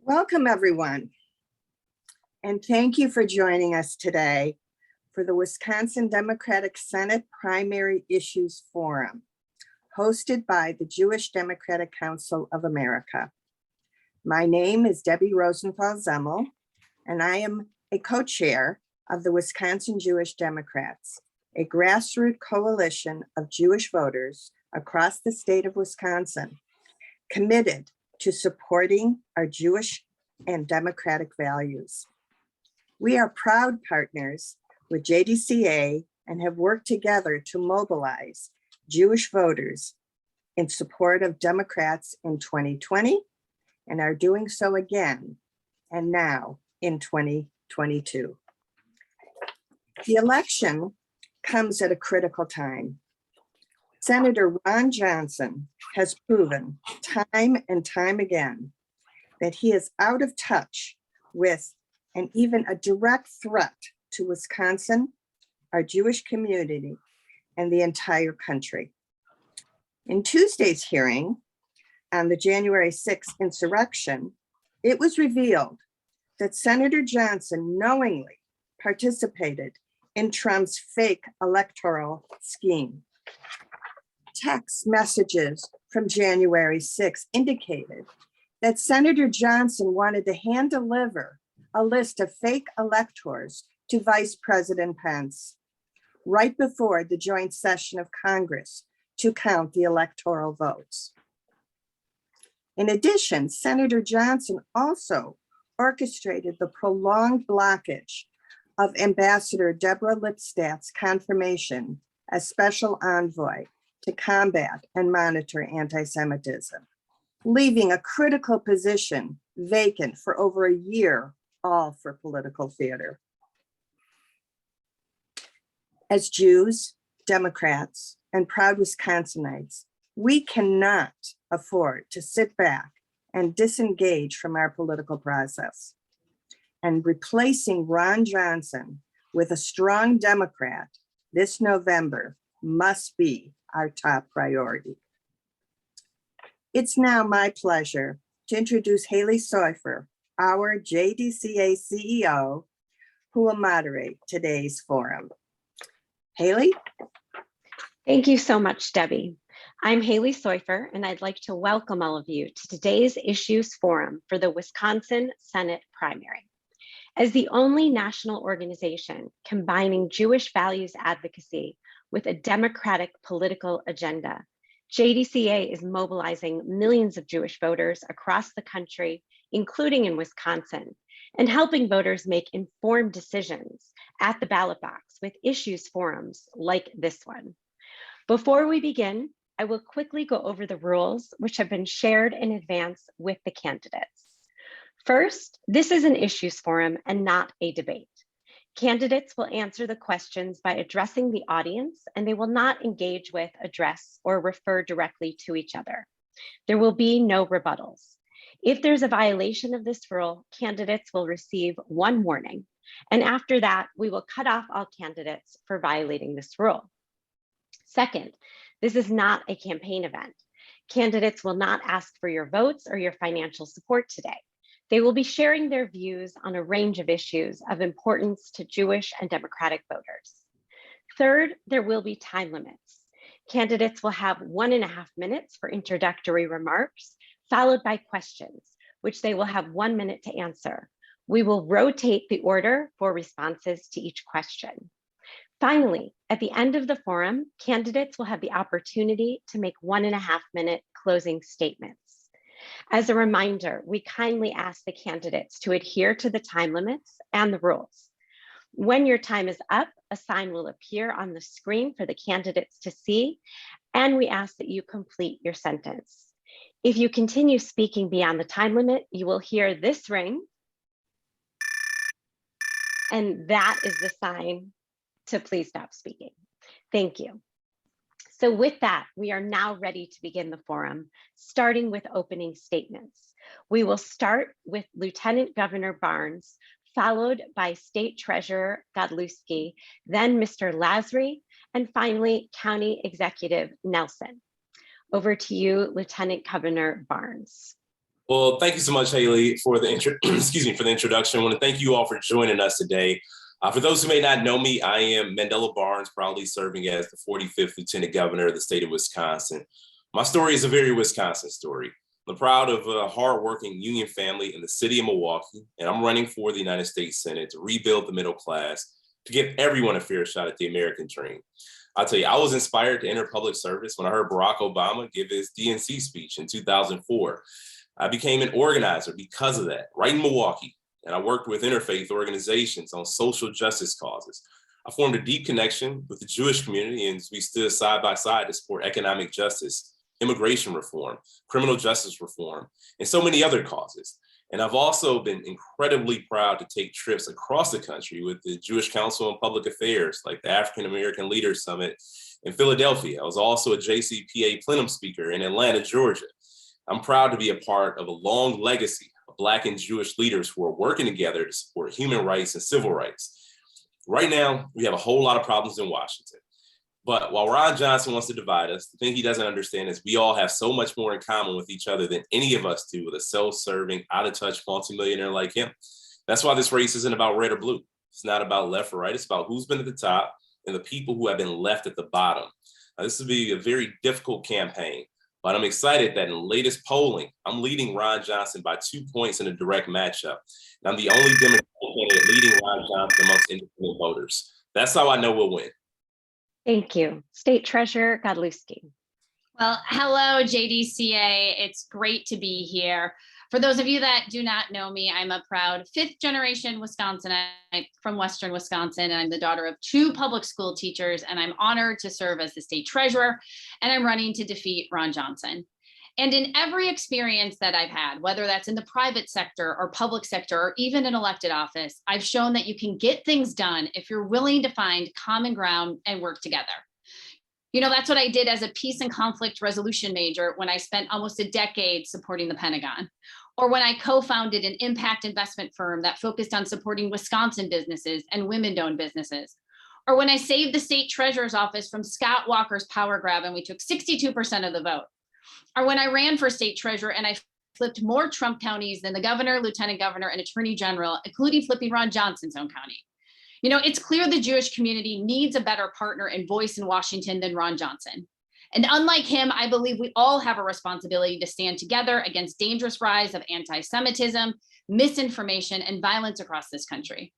Welcome, everyone, and thank you for joining us today for the Wisconsin Democratic Senate Primary Issues Forum, hosted by the Jewish Democratic Council of America. My name is Debbie Rosenthal-Zemmel, and I am a co-chair of the Wisconsin Jewish Democrats, a grassroots coalition of Jewish voters across the state of Wisconsin, committed to supporting our Jewish and democratic values. We are proud partners with JDCA and have worked together to mobilize Jewish voters in support of Democrats in 2020 and are doing so again and now in 2022. The election comes at a critical time. Senator Ron Johnson has proven time and time again that he is out of touch with and even a direct threat to Wisconsin, our Jewish community, and the entire country. In Tuesday's hearing on the January 6th insurrection, it was revealed that Senator Johnson knowingly participated in Trump's fake electoral scheme. Text messages from January 6th indicated that Senator Johnson wanted to hand deliver a list of fake electors to Vice President Pence right before the joint session of Congress to count the electoral votes. In addition, Senator Johnson also orchestrated the prolonged blockage of Ambassador Deborah Lipstadt's confirmation as special envoy to combat and monitor anti-Semitism, leaving a critical position vacant for over a year, all for political theater. As Jews, Democrats, and proud Wisconsinites, we cannot afford to sit back and disengage from our political process. And replacing Ron Johnson with a strong Democrat this November must be our top priority. It's now my pleasure to introduce Haley Soifer, our JDCA CEO, who will moderate today's forum. Haley? Thank you so much, Debbie. I'm Haley Soifer, and I'd like to welcome all of you to today's Issues Forum for the Wisconsin Senate primary. As the only national organization combining Jewish values advocacy with a democratic political agenda, JDCA is mobilizing millions of Jewish voters across the country, including in Wisconsin, and helping voters make informed decisions at the ballot box with issues forums like this one. Before we begin, I will quickly go over the rules which have been shared in advance with the candidates. First, this is an issues forum and not a debate. Candidates will answer the questions by addressing the audience, and they will not engage with, address, or refer directly to each other. There will be no rebuttals. If there's a violation of this rule, candidates will receive one warning, and after that, we will cut off all candidates for violating this rule. Second, this is not a campaign event. Candidates will not ask for your votes or your financial support today. They will be sharing their views on a range of issues of importance to Jewish and Democratic voters. Third, there will be time limits. Candidates will have 1.5 minutes for introductory remarks, followed by questions, which they will have 1 minute to answer. We will rotate the order for responses to each question. Finally, at the end of the forum, candidates will have the opportunity to make 1.5 minute closing statements. As a reminder, we kindly ask the candidates to adhere to the time limits and the rules. When your time is up, a sign will appear on the screen for the candidates to see, and we ask that you complete your sentence. If you continue speaking beyond the time limit, you will hear this ring, and that is the sign to please stop speaking. Thank you. So with that, we are now ready to begin the forum, starting with opening statements. We will start with Lieutenant Governor Barnes, followed by State Treasurer Godlewski, then Mr. Lasry, and finally, County Executive Nelson. Over to you, Lieutenant Governor Barnes. Well, thank you so much, Haley, for the for the introduction. I want to thank you all for joining us today. For those who may not know me, I am Mandela Barnes, proudly serving as the 45th Lieutenant Governor of the state of Wisconsin. My story is a very Wisconsin story. I'm proud of a hardworking union family in the city of Milwaukee, and I'm running for the United States Senate to rebuild the middle class, to give everyone a fair shot at the American dream. I'll tell you, I was inspired to enter public service when I heard Barack Obama give his DNC speech in 2004. I became an organizer because of that, right in Milwaukee, and I worked with interfaith organizations on social justice causes. I formed a deep connection with the Jewish community, and we stood side by side to support economic justice, immigration reform, criminal justice reform, and so many other causes. And I've also been incredibly proud to take trips across the country with the Jewish Council on Public Affairs, like the African American Leaders Summit in Philadelphia. I was also a JCPA plenum speaker in Atlanta, Georgia. I'm proud to be a part of a long legacy of Black and Jewish leaders who are working together to support human rights and civil rights. Right now, we have a whole lot of problems in Washington. But while Ron Johnson wants to divide us, the thing he doesn't understand is we all have so much more in common with each other than any of us do with a self-serving, out-of-touch multimillionaire like him. That's why this race isn't about red or blue. It's not about left or right. It's about who's been at the top and the people who have been left at the bottom. Now, this will be a very difficult campaign, but I'm excited that in the latest polling, I'm leading Ron Johnson by 2 points in a direct matchup. And I'm the only Democratic candidate leading Ron Johnson amongst independent voters. That's how I know we'll win. Thank you. State Treasurer Godlewski. Well, hello, JDCA. It's great to be here. For those of you that do not know me, I'm a proud fifth generation Wisconsinite from Western Wisconsin, and I'm the daughter of 2 public school teachers, and I'm honored to serve as the state treasurer, and I'm running to defeat Ron Johnson. And in every experience that I've had, whether that's in the private sector or public sector, or even in elected office, I've shown that you can get things done if you're willing to find common ground and work together. You know, that's what I did as a peace and conflict resolution major when I spent almost a decade supporting the Pentagon, or when I co-founded an impact investment firm that focused on supporting Wisconsin businesses and women-owned businesses, or when I saved the state treasurer's office from Scott Walker's power grab and we took 62% of the vote, or when I ran for state treasurer and I flipped more Trump counties than the governor, lieutenant governor, and attorney general, including flipping Ron Johnson's own county. You know, it's clear the Jewish community needs a better partner and voice in Washington than Ron Johnson. And unlike him, I believe we all have a responsibility to stand together against dangerous rise of anti-Semitism, misinformation, and violence across this country.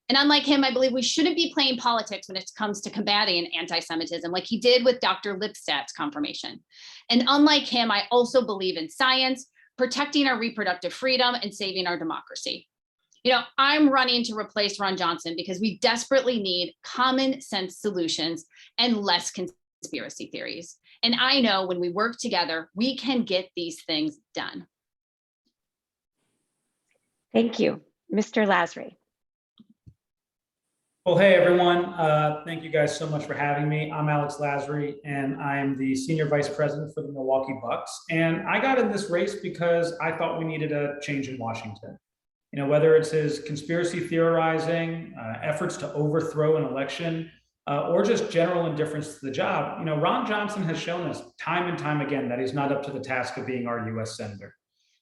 And unlike him, I believe we shouldn't be playing politics when it comes to combating anti-Semitism like he did with Dr. Lipstat's confirmation. And unlike him, I also believe in science, protecting our reproductive freedom, and saving our democracy. You know, I'm running to replace Ron Johnson because we desperately need common sense solutions and less conspiracy theories. And I know when we work together, we can get these things done. Thank you. Mr. Lasry. Well, hey, everyone. Thank you guys so much for having me. I'm Alex Lasry, and I am the Senior Vice President for the Milwaukee Bucks. And I got in this race because I thought we needed a change in Washington. You know, whether it's his conspiracy theorizing, efforts to overthrow an election, or just general indifference to the job, you know, Ron Johnson has shown us time and time again that he's not up to the task of being our US Senator.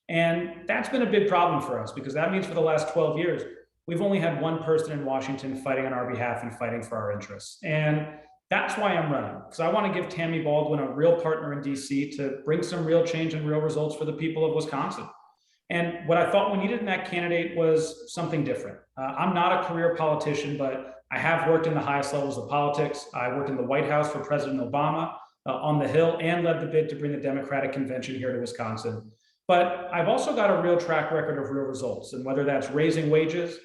And that's been a big problem for us because that means for the last 12 years, we've only had one person in Washington fighting on our behalf and fighting for our interests. And that's why I'm running, because I want to give Tammy Baldwin a real partner in DC to bring some real change and real results for the people of Wisconsin. And what I thought we needed in that candidate was something different. I'm not a career politician, but I have worked in the highest levels of politics. I worked in the White House for President Obama, on the Hill, and led the bid to bring the Democratic convention here to Wisconsin. But I've also got a real track record of real results, and whether that's raising wages,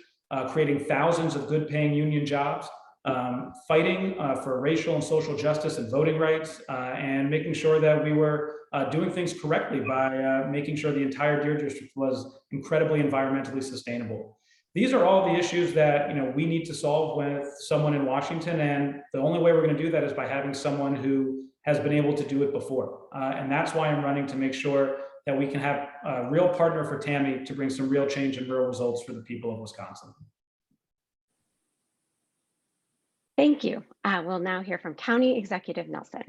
creating thousands of good paying union jobs, fighting for racial and social justice and voting rights, and making sure that we were doing things correctly by making sure the entire Deer District was incredibly environmentally sustainable. These are all the issues that we need to solve with someone in Washington, and the only way we're going to do that is by having someone who has been able to do it before. And that's why I'm running, to make sure that we can have a real partner for Tammy to bring some real change and real results for the people of Wisconsin. Thank you. We'll now hear from County Executive Nelson.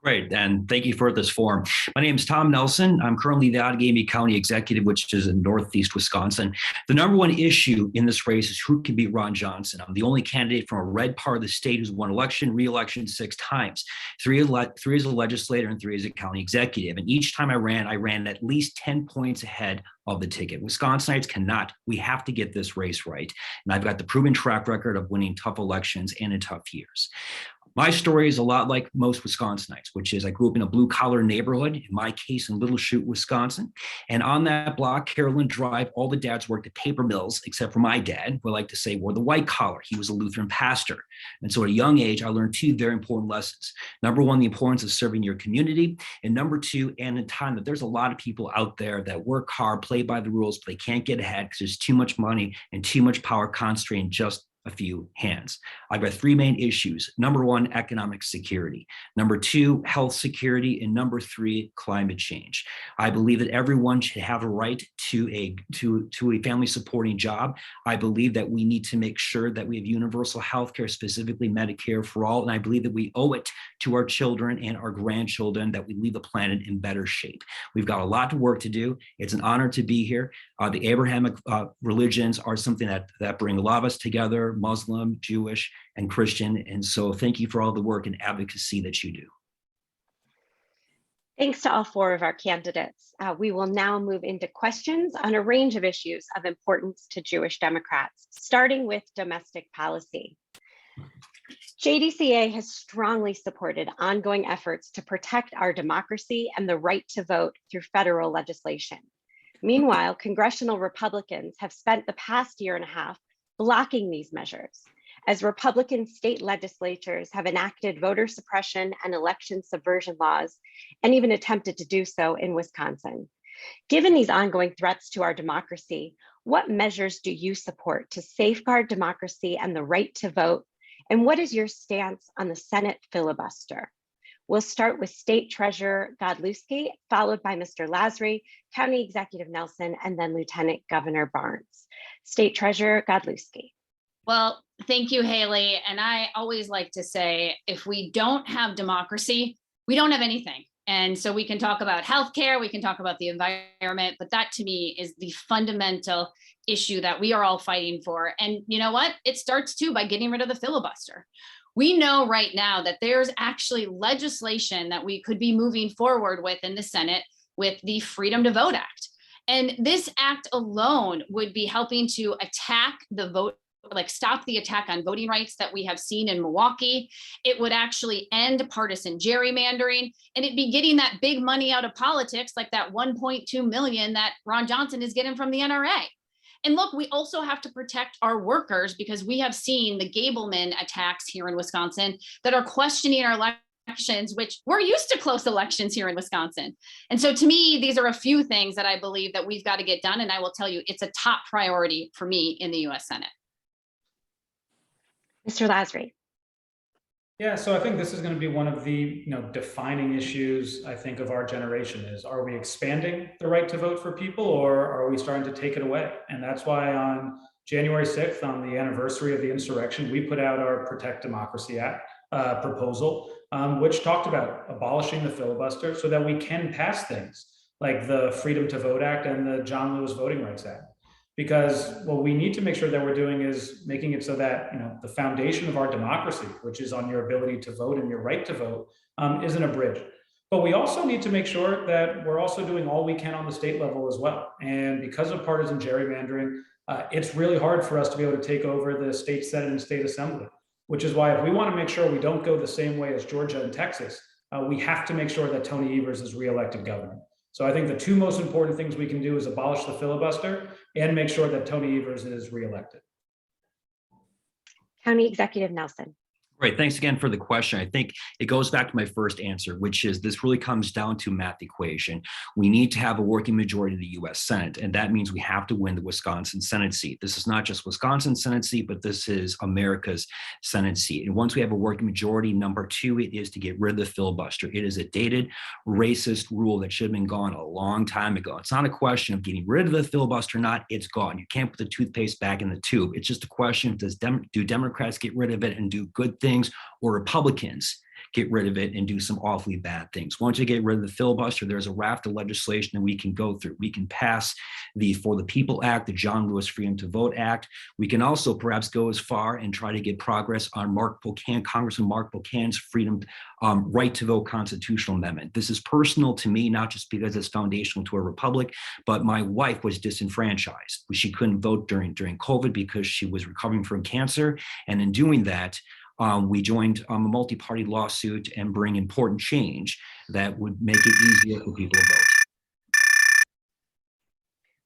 Great, and thank you for this forum. My name is Tom Nelson. I'm currently the Outagamie County Executive, which is in Northeast Wisconsin. The number one issue in this race is who can beat Ron Johnson. I'm the only candidate from a red part of the state who's won election, re-election 6 times, three as a legislator and 3 as a county executive. And each time I ran at least 10 points ahead of the ticket. Wisconsinites cannot, we have to get this race right. And I've got the proven track record of winning tough elections and in tough years. My story is a lot like most Wisconsinites, which is I grew up in a blue collar neighborhood, in my case in Little Chute, Wisconsin. And on that block, Carolyn Drive, all the dads worked at paper mills, except for my dad, who I like to say wore the white collar. He was a Lutheran pastor. And so at a young age, I learned 2 very important lessons. Number 1, the importance of serving your community. And number 2, and in time, that there's a lot of people out there that work hard, play by the rules, but they can't get ahead because there's too much money and too much power concentrated in just a few hands. I've got 3 main issues. Number 1, economic security. Number 2, health security. And number 3, climate change. I believe that everyone should have a right to a family supporting job. I believe that we need to make sure that we have universal health care, specifically Medicare for all. And I believe that we owe it to our children and our grandchildren that we leave the planet in better shape. We've got a lot of work to do. It's an honor to be here. The Abrahamic religions are something that bring a lot of us together, Muslim, Jewish, and Christian. And so thank you for all the work and advocacy that you do. Thanks to all 4 of our candidates. We will now move into questions on a range of issues of importance to Jewish Democrats, starting with domestic policy. JDCA has strongly supported ongoing efforts to protect our democracy and the right to vote through federal legislation. Meanwhile, congressional Republicans have spent the past year and a half blocking these measures, as Republican state legislatures have enacted voter suppression and election subversion laws, and even attempted to do so in Wisconsin. Given these ongoing threats to our democracy, what measures do you support to safeguard democracy and the right to vote? And what is your stance on the Senate filibuster? We'll start with State Treasurer Godlewski, followed by Mr. Lasry, County Executive Nelson, and then Lieutenant Governor Barnes. State Treasurer Godlewski. Well, thank you, Haley. And I always like to say, if we don't have democracy, we don't have anything. And so we can talk about healthcare, we can talk about the environment, but that to me is the fundamental issue that we are all fighting for. And you know what? It starts too by getting rid of the filibuster. We know right now that there's actually legislation that we could be moving forward with in the Senate with the Freedom to Vote Act. And this act alone would be helping to attack the vote, like stop the attack on voting rights that we have seen in Milwaukee. It would actually end partisan gerrymandering, and it'd be getting that big money out of politics, like that 1.2 million that Ron Johnson is getting from the NRA. And look, we also have to protect our workers because we have seen the Gableman attacks here in Wisconsin that are questioning our elections, which we're used to close elections here in Wisconsin. And so to me, these are a few things that I believe that we've got to get done. And I will tell you, it's a top priority for me in the US Senate. Mr. Lasry. Yeah, so I think this is going to be one of the defining issues, I think, of our generation is, are we expanding the right to vote for people, or are we starting to take it away? And that's why on January 6th, on the anniversary of the insurrection, we put out our Protect Democracy Act proposal, which talked about abolishing the filibuster so that we can pass things like the Freedom to Vote Act and the John Lewis Voting Rights Act. Because what we need to make sure that we're doing is making it so that the foundation of our democracy, which is on your ability to vote and your right to vote, isn't abridged. But we also need to make sure that we're also doing all we can on the state level as well. And because of partisan gerrymandering, it's really hard for us to be able to take over the state Senate and state assembly, which is why if we want to make sure we don't go the same way as Georgia and Texas, we have to make sure that Tony Evers is reelected governor. So I think the 2 most important things we can do is abolish the filibuster and make sure that Tony Evers is reelected. County Executive Nelson. Great. Thanks again for the question. I think it goes back to my first answer, which is this really comes down to math equation. We need to have a working majority of the U.S. Senate, and that means we have to win the Wisconsin Senate seat. This is not just Wisconsin Senate seat, but this is America's Senate seat. And once we have a working majority, number 2, it is to get rid of the filibuster. It is a dated, racist rule that should have been gone a long time ago. It's not a question of getting rid of the filibuster or not. It's gone. You can't put the toothpaste back in the tube. It's just a question of do Democrats get rid of it and do good things, or Republicans get rid of it and do some awfully bad things. Once you get rid of the filibuster, there's a raft of legislation that we can go through. We can pass the For the People Act, the John Lewis Freedom to Vote Act. We can also perhaps go as far and try to get progress on Congressman Mark Buchanan's freedom, right to vote constitutional amendment. This is personal to me, not just because it's foundational to a republic, but my wife was disenfranchised. She couldn't vote during COVID because she was recovering from cancer. And in doing that, we joined a multi-party lawsuit and bring important change that would make it easier for people to vote.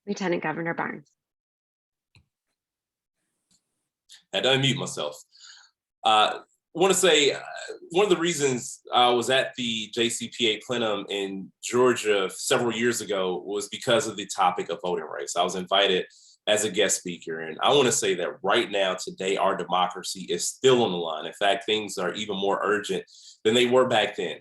Lieutenant Governor Barnes. I had to unmute myself. I want to say one of the reasons I was at the JCPA plenum in Georgia several years ago was because of the topic of voting rights. I was invited as a guest speaker. And I want to say that right now, today, our democracy is still on the line. In fact, things are even more urgent than they were back then.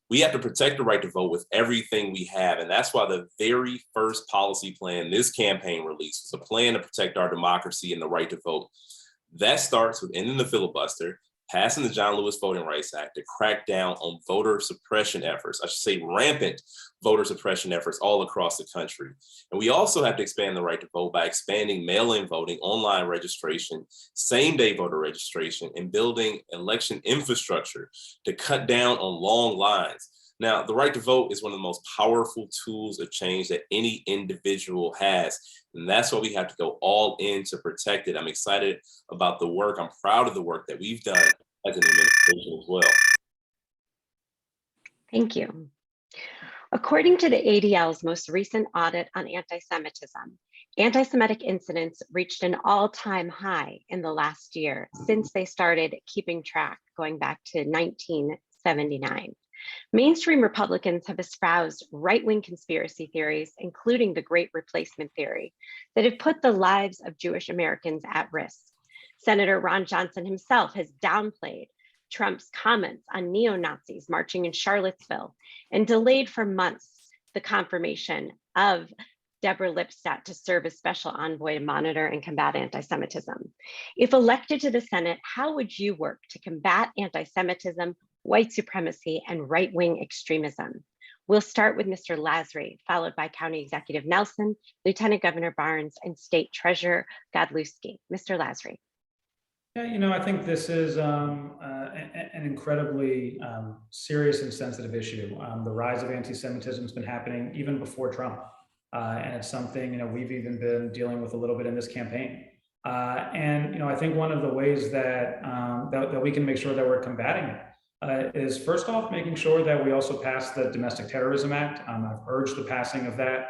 We have to protect the right to vote with everything we have. And that's why the very first policy plan this campaign released was a plan to protect our democracy and the right to vote. That starts with ending the filibuster, passing the John Lewis Voting Rights Act to crack down on voter suppression efforts, I should say rampant voter suppression efforts all across the country. And we also have to expand the right to vote by expanding mail-in voting, online registration, same-day voter registration, and building election infrastructure to cut down on long lines. Now, the right to vote is one of the most powerful tools of change that any individual has. And that's why we have to go all in to protect it. I'm excited about the work. I'm proud of the work that we've done as an administration as well. Thank you. According to the ADL's most recent audit on anti-Semitism, anti-Semitic incidents reached an all-time high in the last year since they started keeping track going back to 1979. Mainstream Republicans have espoused right-wing conspiracy theories, including the Great Replacement theory, that have put the lives of Jewish Americans at risk. Senator Ron Johnson himself has downplayed Trump's comments on neo-Nazis marching in Charlottesville and delayed for months the confirmation of Deborah Lipstadt to serve as special envoy to monitor and combat anti-Semitism. If elected to the Senate, how would you work to combat anti-Semitism, white supremacy, and right-wing extremism? We'll start with Mr. Lasry, followed by County Executive Nelson, Lieutenant Governor Barnes, and State Treasurer Godlewski. Mr. Lasry. Yeah, I think this is an incredibly serious and sensitive issue. The rise of anti-Semitism has been happening even before Trump. And it's something, we've even been dealing with a little bit in this campaign. And I think one of the ways that, that we can make sure that we're combating it is first off, making sure that we also pass the Domestic Terrorism Act. I've urged the passing of that,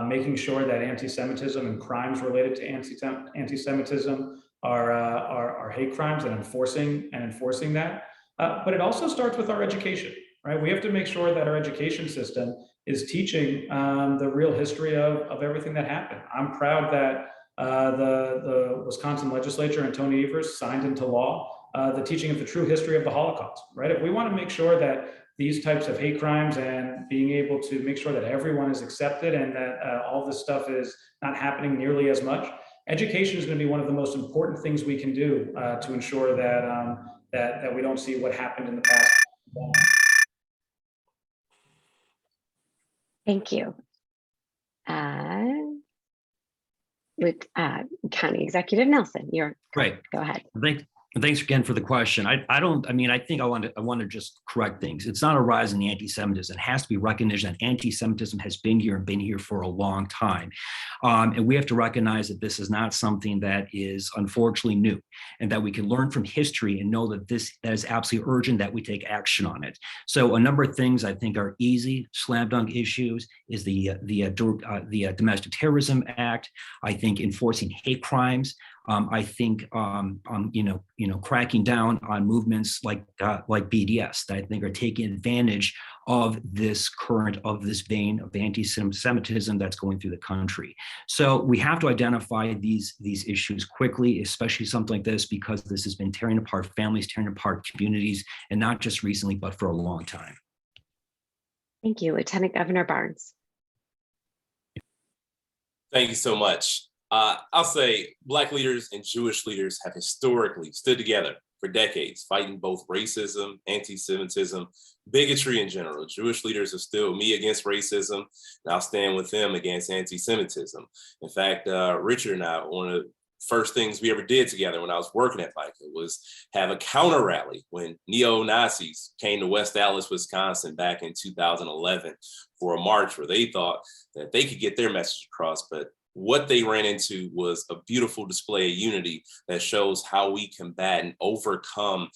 making sure that anti-Semitism and crimes related to anti-Semitism are hate crimes and enforcing that. But it also starts with our education, right? We have to make sure that our education system is teaching the real history of everything that happened. I'm proud that the Wisconsin legislature and Tony Evers signed into law the teaching of the true history of the Holocaust, right? If we want to make sure that these types of hate crimes and being able to make sure that everyone is accepted and that all this stuff is not happening nearly as much, education is going to be one of the most important things we can do to ensure that, that we don't see what happened in the past. Thank you. With County Executive Nelson, you're right. Go ahead. Thanks again for the question. I think I want to just correct things. It's not a rise in the anti-Semitism. It has to be recognized that anti-Semitism has been here for a long time. And we have to recognize that this is not something that is unfortunately new, and that we can learn from history and know that that is absolutely urgent that we take action on it. So a number of things I think are easy, slam dunk issues is the Domestic Terrorism Act. I think enforcing hate crimes. I think cracking down on movements like BDS that I think are taking advantage of this vein of anti-Semitism that's going through the country. So we have to identify these issues quickly, especially something like this, because this has been tearing apart families, tearing apart communities, and not just recently, but for a long time. Thank you, Lieutenant Governor Barnes. Thank you so much. I'll say Black leaders and Jewish leaders have historically stood together for decades, fighting both racism, anti-Semitism, bigotry in general. Jewish leaders are still me against racism, and I'll stand with them against anti-Semitism. In fact, Richard and I, one of the first things we ever did together when I was working at FICA was have a counter rally when neo-Nazis came to West Allis, Wisconsin back in 2011 for a march where they thought that they could get their message across, but what they ran into was a beautiful display of unity that shows how we combat and overcome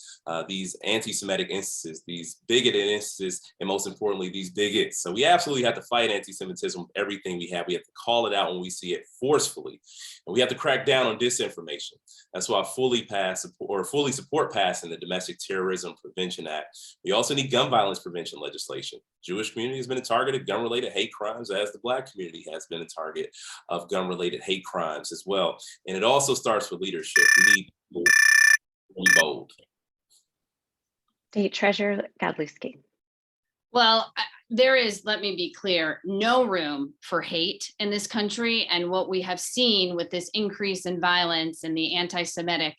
these anti-Semitic instances, these bigoted instances, and most importantly, these bigots. So we absolutely have to fight anti-Semitism with everything we have. We have to call it out when we see it forcefully. And we have to crack down on disinformation. That's why I fully support passing the Domestic Terrorism Prevention Act. We also need gun violence prevention legislation. Jewish community has been a target of gun-related hate crimes, as the Black community has been a target of gun-related hate crimes as well. And it also starts with leadership. We need people to be bold. State Treasurer Godlewski. Well, there is, let me be clear, no room for hate in this country. And what we have seen with this increase in violence and the anti-Semitic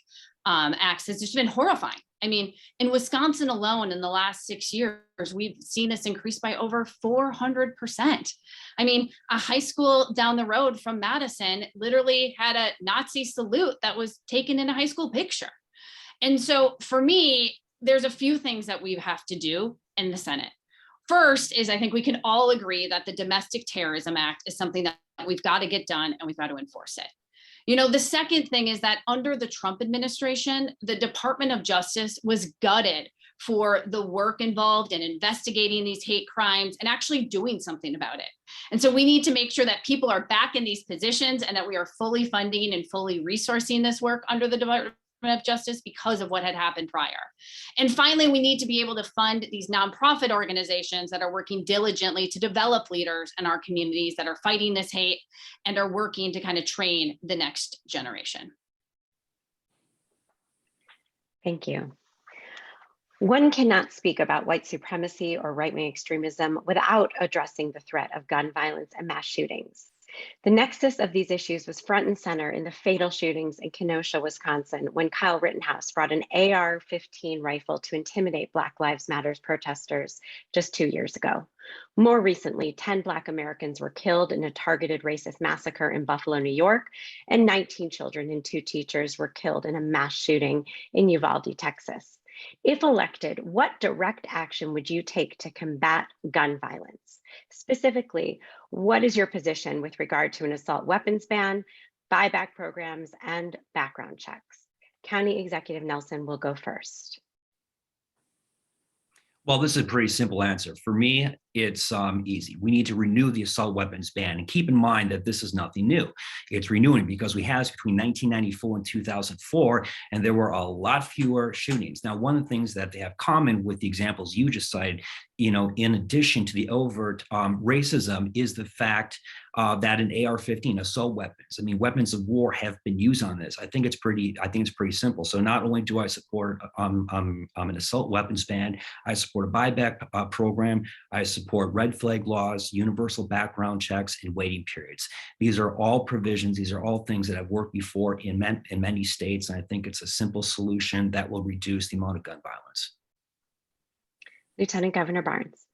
acts has just been horrifying. I mean, in Wisconsin alone, in the last 6 years, we've seen this increase by over 400%. I mean, a high school down the road from Madison literally had a Nazi salute that was taken in a high school picture. And so for me, there's a few things that we have to do in the Senate. First is, I think we can all agree that the Domestic Terrorism Act is something that we've got to get done and we've got to enforce it. You know, the second thing is that under the Trump administration, the Department of Justice was gutted for the work involved in investigating these hate crimes and actually doing something about it. And so we need to make sure that people are back in these positions and that we are fully funding and fully resourcing this work under the Department of Justice because of what had happened prior. And finally, we need to be able to fund these nonprofit organizations that are working diligently to develop leaders in our communities that are fighting this hate and are working to kind of train the next generation. Thank you. One cannot speak about white supremacy or right-wing extremism without addressing the threat of gun violence and mass shootings. The nexus of these issues was front and center in the fatal shootings in Kenosha, Wisconsin, when Kyle Rittenhouse brought an AR-15 rifle to intimidate Black Lives Matter protesters just 2 years ago. More recently, 10 Black Americans were killed in a targeted racist massacre in Buffalo, New York, and 19 children and 2 teachers were killed in a mass shooting in Uvalde, Texas. If elected, what direct action would you take to combat gun violence? Specifically, what is your position with regard to an assault weapons ban, buyback programs, and background checks? County Executive Nelson will go first. Well, this is a pretty simple answer. For me, it's easy. We need to renew the assault weapons ban, and keep in mind that this is nothing new. It's renewing because we had this between 1994 and 2004, and there were a lot fewer shootings. Now, one of the things that they have common with the examples you just cited, you know, in addition to the overt racism, is the fact that an AR-15 assault weapons, I mean, weapons of war have been used on this. I think it's pretty simple. So not only do I support an assault weapons ban, I support a buyback program. I support red flag laws, universal background checks, and waiting periods. These are all provisions. These are all things that have worked before in many states. And I think it's a simple solution that will reduce the amount of gun violence. Lieutenant Governor Barnes.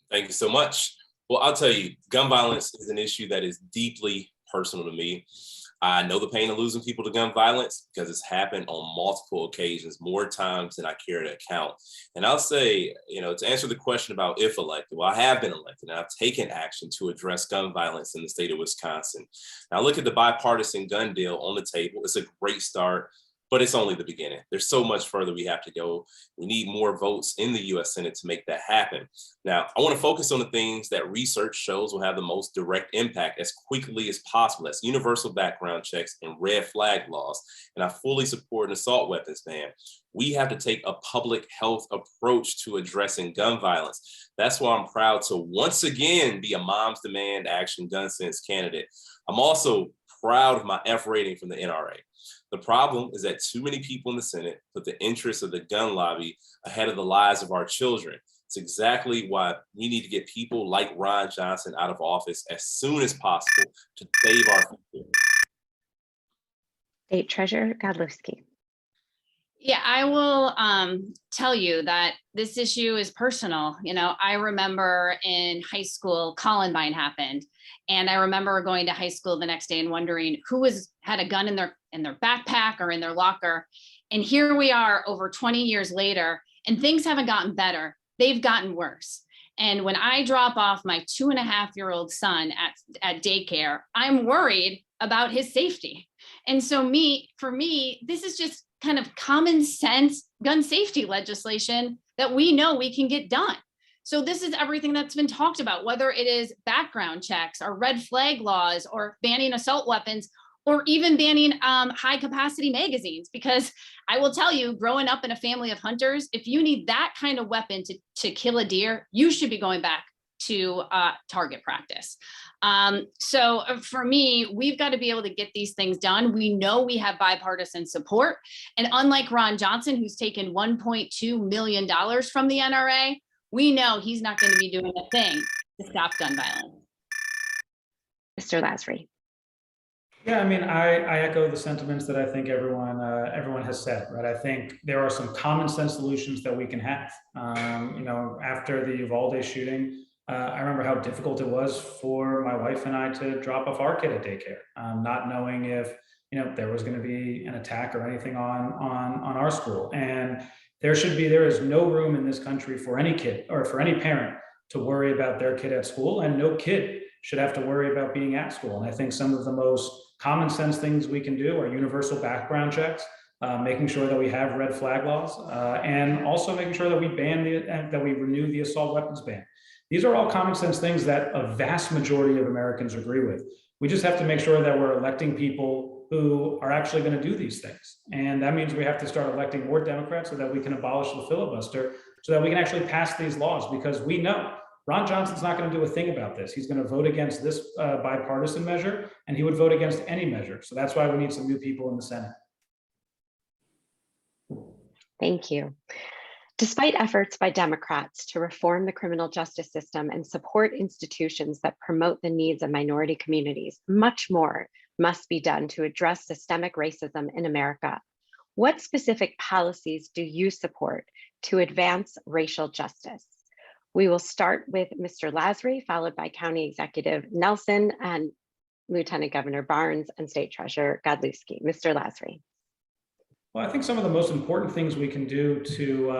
Thank you so much. Well, I'll tell you, gun violence is an issue that is deeply personal to me. I know the pain of losing people to gun violence because it's happened on multiple occasions, more times than I care to count. And I'll say, you know, to answer the question about if elected, well, I have been elected and I've taken action to address gun violence in the state of Wisconsin. Now look at the bipartisan gun deal on the table. It's a great start, but it's only the beginning. There's so much further we have to go. We need more votes in the US Senate to make that happen. Now, I want to focus on the things that research shows will have the most direct impact as quickly as possible. That's universal background checks and red flag laws. And I fully support an assault weapons ban. We have to take a public health approach to addressing gun violence. That's why I'm proud to once again be a Moms Demand Action Gun Sense candidate. I'm also proud of my F rating from the NRA. The problem is that too many people in the Senate put the interests of the gun lobby ahead of the lives of our children. It's exactly why we need to get people like Ron Johnson out of office as soon as possible to save our future. State Treasurer Godlewski. Yeah, I will tell you that this issue is personal. You know, I remember in high school, Columbine happened, and I remember going to high school the next day and wondering who had a gun in their backpack or in their locker. And here we are over 20 years later, and things haven't gotten better. They've gotten worse. And when I drop off my 2.5-year-old son at daycare, I'm worried about his safety. And so for me, this is just kind of common sense gun safety legislation that we know we can get done. So this is everything that's been talked about, whether it is background checks or red flag laws or banning assault weapons, or even banning high capacity magazines. Because I will tell you, growing up in a family of hunters, if you need that kind of weapon to kill a deer, you should be going back to target practice. So for me, we've got to be able to get these things done. We know we have bipartisan support. And unlike Ron Johnson, who's taken $1.2 million from the NRA, we know he's not going to be doing a thing to stop gun violence. Mr. Lasry. Yeah, I mean, I echo the sentiments that I think everyone has said, right? I think there are some common sense solutions that we can have. You know, after the Uvalde shooting, I remember how difficult it was for my wife and I to drop off our kid at daycare, not knowing if, you know, there was going to be an attack or anything on our school. And there is no room in this country for any kid or for any parent to worry about their kid at school, and no kid should have to worry about being at school. And I think some of the most common sense things we can do are universal background checks, making sure that we have red flag laws, and also making sure that we renew the assault weapons ban. These are all common sense things that a vast majority of Americans agree with. We just have to make sure that we're electing people who are actually going to do these things. And that means we have to start electing more Democrats so that we can abolish the filibuster, so that we can actually pass these laws, because we know Ron Johnson's not going to do a thing about this. He's going to vote against this bipartisan measure, and he would vote against any measure. So that's why we need some new people in the Senate. Thank you. Despite efforts by Democrats to reform the criminal justice system and support institutions that promote the needs of minority communities, much more must be done to address systemic racism in America. What specific policies do you support to advance racial justice? We will start with Mr. Lasry, followed by County Executive Nelson and Lieutenant Governor Barnes and State Treasurer Godlewski. Mr. Lasry. Well, I think some of the most important things we can do to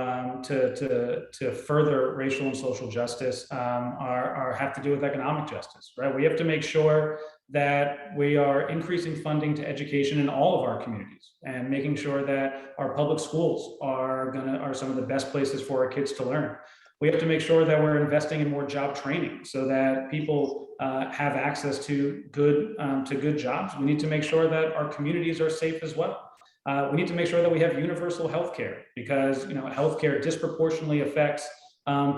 further racial and social justice have to do with economic justice, right? We have to make sure that we are increasing funding to education in all of our communities, and making sure that our public schools are some of the best places for our kids to learn. We have to make sure that we're investing in more job training so that people have access to good jobs. We need to make sure that our communities are safe as well. We need to make sure that we have universal health care, because healthcare disproportionately affects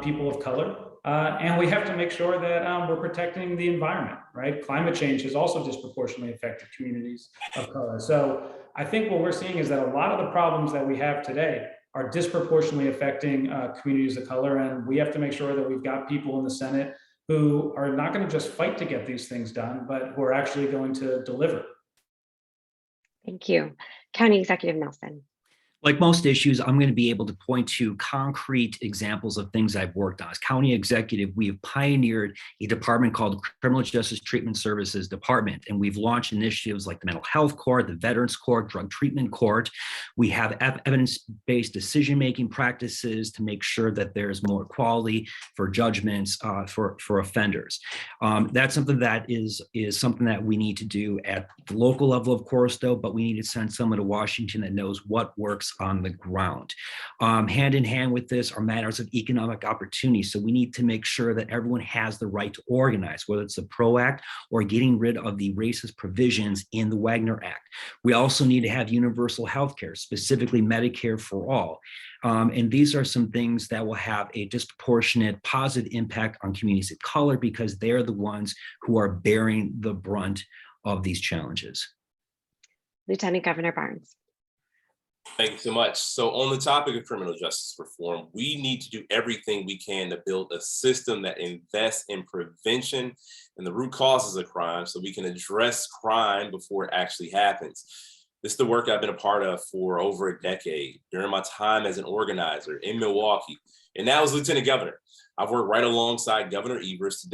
people of color. And we have to make sure that we're protecting the environment, right? Climate change has also disproportionately affected communities of color. So I think what we're seeing is that a lot of the problems that we have today are disproportionately affecting communities of color. And we have to make sure that we've got people in the Senate who are not going to just fight to get these things done, but who are actually going to deliver. Thank you. County Executive Nelson. Like most issues, I'm going to be able to point to concrete examples of things I've worked on. As county executive, we have pioneered a department called Criminal Justice Treatment Services Department, and we've launched initiatives like the Mental Health Court, the Veterans Court, Drug Treatment Court. We have evidence-based decision-making practices to make sure that there's more quality for judgments for offenders. That's something that is something that we need to do at the local level, of course, though, but we need to send someone to Washington that knows what works on the ground. Hand in hand with this are matters of economic opportunity. So we need to make sure that everyone has the right to organize, whether it's the PRO Act or getting rid of the racist provisions in the Wagner Act. We also need to have universal health care, specifically Medicare for all. And these are some things that will have a disproportionate positive impact on communities of color, because they're the ones who are bearing the brunt of these challenges. Lieutenant Governor Barnes. Thank you so much. So on the topic of criminal justice reform, we need to do everything we can to build a system that invests in prevention and the root causes of crime, so we can address crime before it actually happens. This is the work I've been a part of for over a decade during my time as an organizer in Milwaukee, and now as Lieutenant Governor. I've worked right alongside Governor Evers to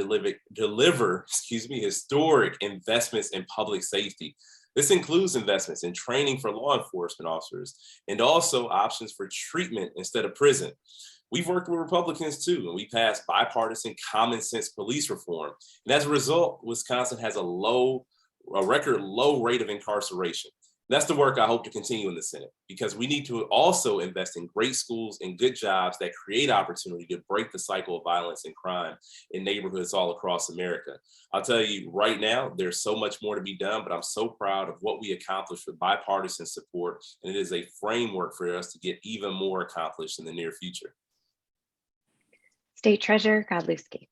deliver historic investments in public safety. This includes investments in training for law enforcement officers and also options for treatment instead of prison. We've worked with Republicans too, and we passed bipartisan common sense police reform. And as a result, Wisconsin has a record low rate of incarceration. That's the work I hope to continue in the Senate, because we need to also invest in great schools and good jobs that create opportunity to break the cycle of violence and crime in neighborhoods all across America. I'll tell you right now, there's so much more to be done, but I'm so proud of what we accomplished with bipartisan support, and it is a framework for us to get even more accomplished in the near future. State Treasurer Godlewski.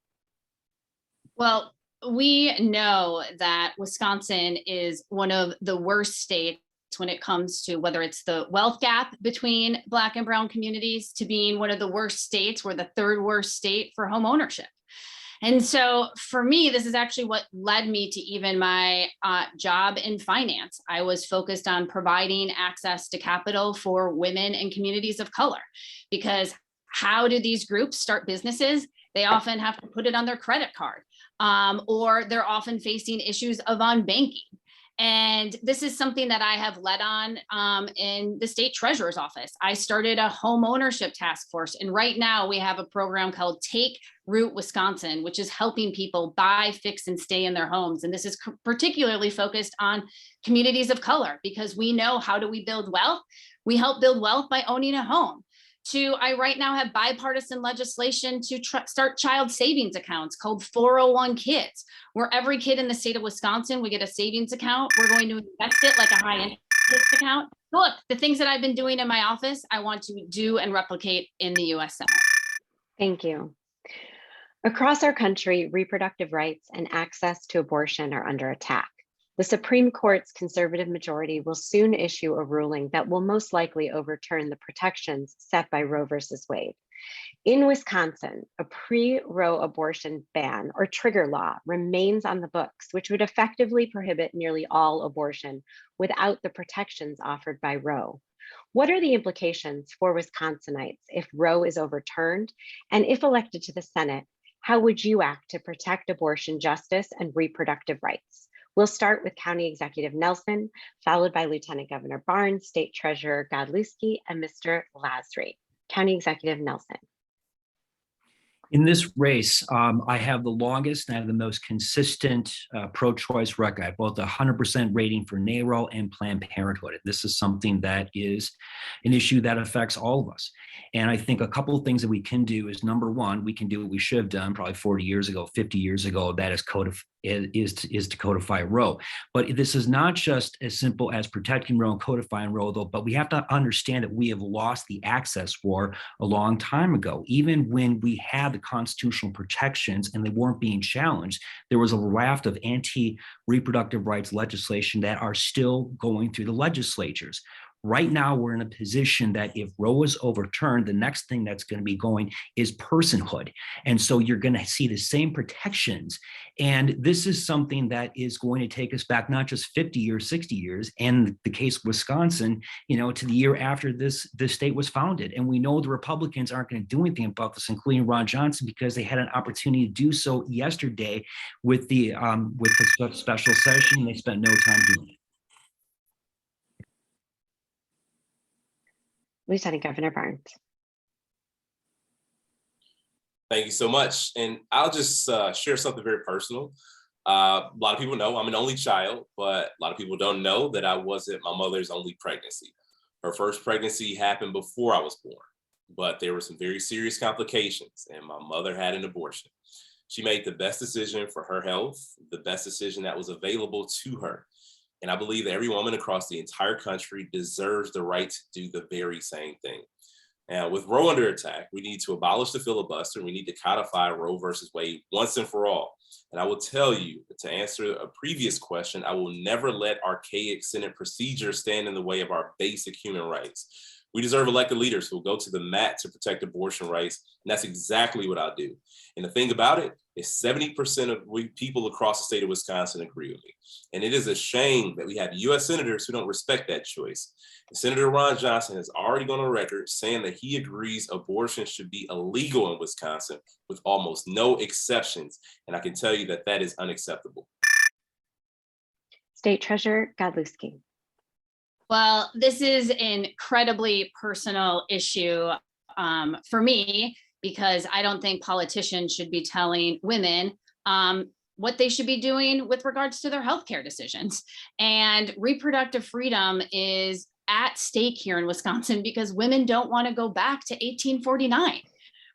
Well, we know that Wisconsin is one of the worst states when it comes to whether it's the wealth gap between Black and Brown communities to being one of the worst states. We're the third worst state for home ownership. And so for me, this is actually what led me to even my job in finance. I was focused on providing access to capital for women and communities of color, because how do these groups start businesses? They often have to put it on their credit card, or they're often facing issues of unbanking. And this is something that I have led on in the state treasurer's office. I started a home ownership task force. And right now we have a program called Take Root Wisconsin, which is helping people buy, fix, and stay in their homes. And this is particularly focused on communities of color, because we know, how do we build wealth? We help build wealth by owning a home. I right now have bipartisan legislation to start child savings accounts called 401 Kids, where every kid in the state of Wisconsin, we get a savings account. We're going to invest it like a high interest account. Look, the things that I've been doing in my office, I want to do and replicate in the US Senate. Thank you. Across our country, reproductive rights and access to abortion are under attack. The Supreme Court's conservative majority will soon issue a ruling that will most likely overturn the protections set by Roe versus Wade. In Wisconsin, a pre-Roe abortion ban or trigger law remains on the books, which would effectively prohibit nearly all abortion without the protections offered by Roe. What are the implications for Wisconsinites if Roe is overturned? And if elected to the Senate, how would you act to protect abortion justice and reproductive rights? We'll start with County Executive Nelson, followed by Lieutenant Governor Barnes, State Treasurer Godlewski, and Mr. Lasry. County Executive Nelson. In this race, I have the longest and I have the most consistent pro-choice record. I have both a 100% rating for NARAL and Planned Parenthood. This is something that is an issue that affects all of us. And I think a couple of things that we can do is, number one, we can do what we should have done probably 40 years ago, 50 years ago, that is to codify Roe. But this is not just as simple as protecting Roe and codifying Roe, though, but we have to understand that we have lost the access for a long time ago. Even when we had the constitutional protections and they weren't being challenged, there was a raft of anti-reproductive rights legislation that are still going through the legislatures. Right now, we're in a position that if Roe is overturned, the next thing that's going to be going is personhood. And so you're going to see the same protections. And this is something that is going to take us back not just 50 years, 60 years, and the case of Wisconsin, to the year after this state was founded. And we know the Republicans aren't going to do anything about this, including Ron Johnson, because they had an opportunity to do so yesterday with the special session, and they spent no time doing it. Lieutenant Governor Barnes. Thank you so much. And I'll just share something very personal. A lot of people know I'm an only child, but a lot of people don't know that I wasn't my mother's only pregnancy. Her first pregnancy happened before I was born, but there were some very serious complications, and my mother had an abortion. She made the best decision for her health, the best decision that was available to her. And I believe that every woman across the entire country deserves the right to do the very same thing. And with Roe under attack, we need to abolish the filibuster. We need to codify Roe versus Wade once and for all. And I will tell you, to answer a previous question, I will never let archaic Senate procedures stand in the way of our basic human rights. We deserve elected leaders who will go to the mat to protect abortion rights. And that's exactly what I'll do. And the thing about it is 70% of people across the state of Wisconsin agree with me. And it is a shame that we have US senators who don't respect that choice. And Senator Ron Johnson has already gone on record saying that he agrees abortion should be illegal in Wisconsin with almost no exceptions. And I can tell you that that is unacceptable. State Treasurer Godlewski. Well, this is an incredibly personal issue for me, because I don't think politicians should be telling women what they should be doing with regards to their healthcare decisions. And reproductive freedom is at stake here in Wisconsin because women don't want to go back to 1849.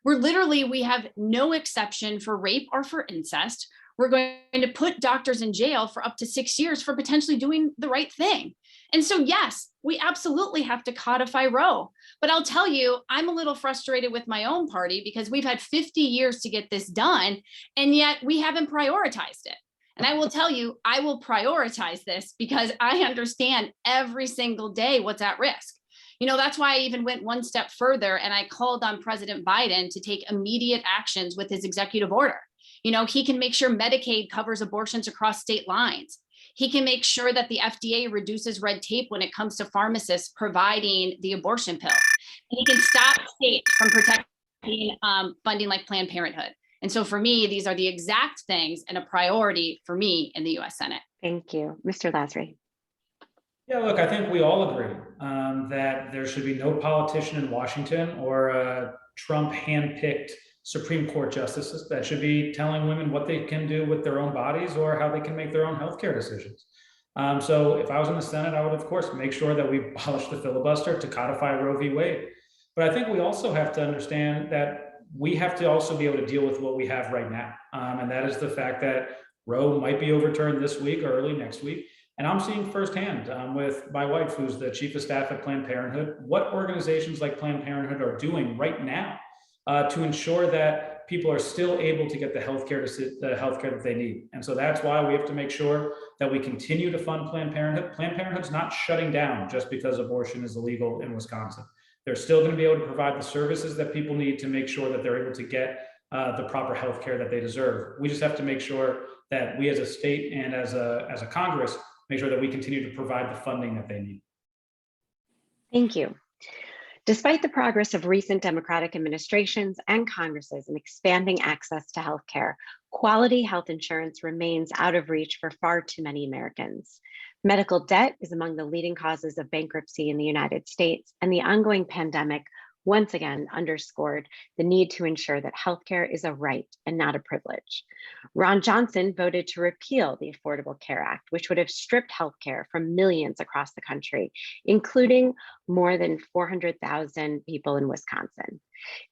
We have no exception for rape or for incest. We're going to put doctors in jail for up to 6 years for potentially doing the right thing. And so, yes, we absolutely have to codify Roe. But I'll tell you, I'm a little frustrated with my own party because we've had 50 years to get this done, and yet we haven't prioritized it. And I will tell you, I will prioritize this because I understand every single day what's at risk. You know, that's why I even went one step further and I called on President Biden to take immediate actions with his executive order. You know, he can make sure Medicaid covers abortions across state lines. He can make sure that the FDA reduces red tape when it comes to pharmacists providing the abortion pill. And he can stop states from protecting funding like Planned Parenthood. And so for me, these are the exact things and a priority for me in the US Senate. Thank you. Mr. Lasry. Yeah, look, I think we all agree that there should be no politician in Washington or a Trump handpicked Supreme Court justices that should be telling women what they can do with their own bodies or how they can make their own healthcare decisions. So if I was in the Senate, I would, of course, make sure that we abolish the filibuster to codify Roe v. Wade. But I think we also have to understand that we have to also be able to deal with what we have right now. And that is the fact that Roe might be overturned this week or early next week. And I'm seeing firsthand with my wife, who's the chief of staff at Planned Parenthood, what organizations like Planned Parenthood are doing right now to ensure that people are still able to get the healthcare that they need. And so that's why we have to make sure that we continue to fund Planned Parenthood. Planned Parenthood's not shutting down just because abortion is illegal in Wisconsin. They're still going to be able to provide the services that people need to make sure that they're able to get the proper healthcare that they deserve. We just have to make sure that we as a state and as a Congress make sure that we continue to provide the funding that they need. Thank you. Despite the progress of recent Democratic administrations and Congresses in expanding access to healthcare, quality health insurance remains out of reach for far too many Americans. Medical debt is among the leading causes of bankruptcy in the United States, and the ongoing pandemic once again underscored the need to ensure that healthcare is a right and not a privilege. Ron Johnson voted to repeal the Affordable Care Act, which would have stripped healthcare from millions across the country, including more than 400,000 people in Wisconsin.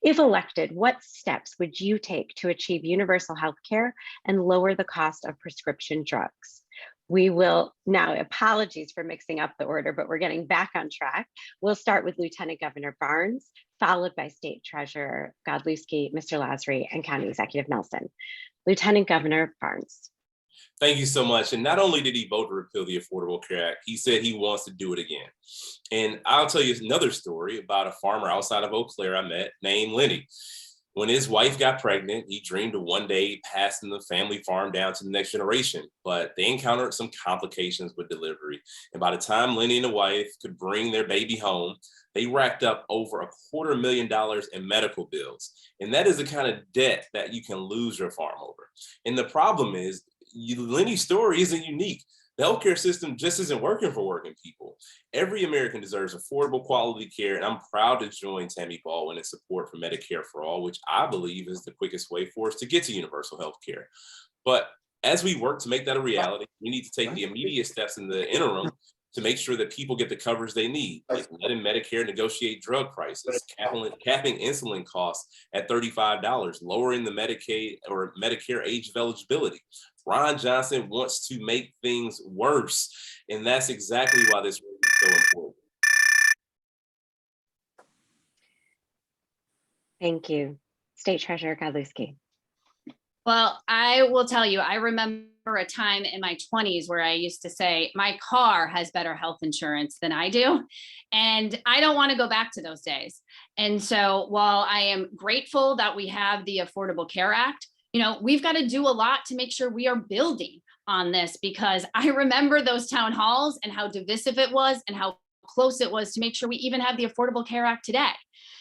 If elected, what steps would you take to achieve universal healthcare and lower the cost of prescription drugs? We will now, apologies for mixing up the order, but we're getting back on track. We'll start with Lieutenant Governor Barnes, followed by State Treasurer Godlewski, Mr. Lasry, and County Executive Nelson. Lieutenant Governor Barnes. Thank you so much. And not only did he vote to repeal the Affordable Care Act, he said he wants to do it again. And I'll tell you another story about a farmer outside of Eau Claire I met named Lenny. When his wife got pregnant, he dreamed of one day passing the family farm down to the next generation, but they encountered some complications with delivery. And by the time Lenny and the wife could bring their baby home, they racked up over $250,000 in medical bills. And that is the kind of debt that you can lose your farm over. And the problem is, Lenny's story isn't unique. The healthcare system just isn't working for working people. Every American deserves affordable quality care, and I'm proud to join Tammy Baldwin in support for Medicare for All, which I believe is the quickest way for us to get to universal healthcare. But as we work to make that a reality, we need to take the immediate steps in the interim to make sure that people get the coverage they need, like letting Medicare negotiate drug prices, capping insulin costs at $35, lowering the Medicaid or Medicare age of eligibility. Ron Johnson wants to make things worse, and that's exactly why this is so important. Thank you. State Treasurer Godlewski. Well, I will tell you, I remember a time in my 20s where I used to say, my car has better health insurance than I do. And I don't want to go back to those days. And so while I am grateful that we have the Affordable Care Act, we've got to do a lot to make sure we are building on this, because I remember those town halls and how divisive it was and how close it was to make sure we even have the Affordable Care Act today.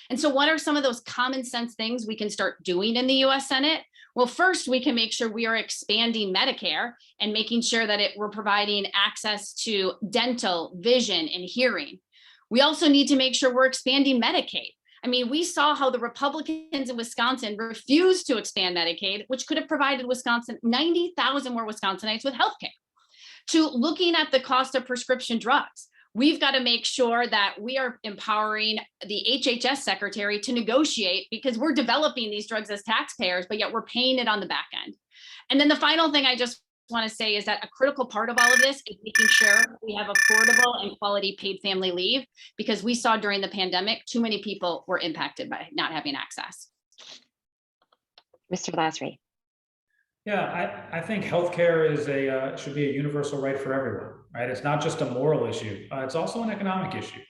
And so what are some of those common sense things we can start doing in the US Senate? Well, first, we can make sure we are expanding Medicare and making sure that we're providing access to dental, vision, and hearing. We also need to make sure we're expanding Medicaid. I mean, we saw how the Republicans in Wisconsin refused to expand Medicaid, which could have provided Wisconsin 90,000 more Wisconsinites with healthcare. To looking at the cost of prescription drugs, we've got to make sure that we are empowering the HHS secretary to negotiate, because we're developing these drugs as taxpayers, but yet we're paying it on the back end. And then the final thing I just want to say is that a critical part of all of this is making sure we have affordable and quality paid family leave, because we saw during the pandemic, too many people were impacted by not having access. Mr. Lasry. Yeah, I think healthcare is should be a universal right for everyone, right? It's not just a moral issue. It's also an economic issue.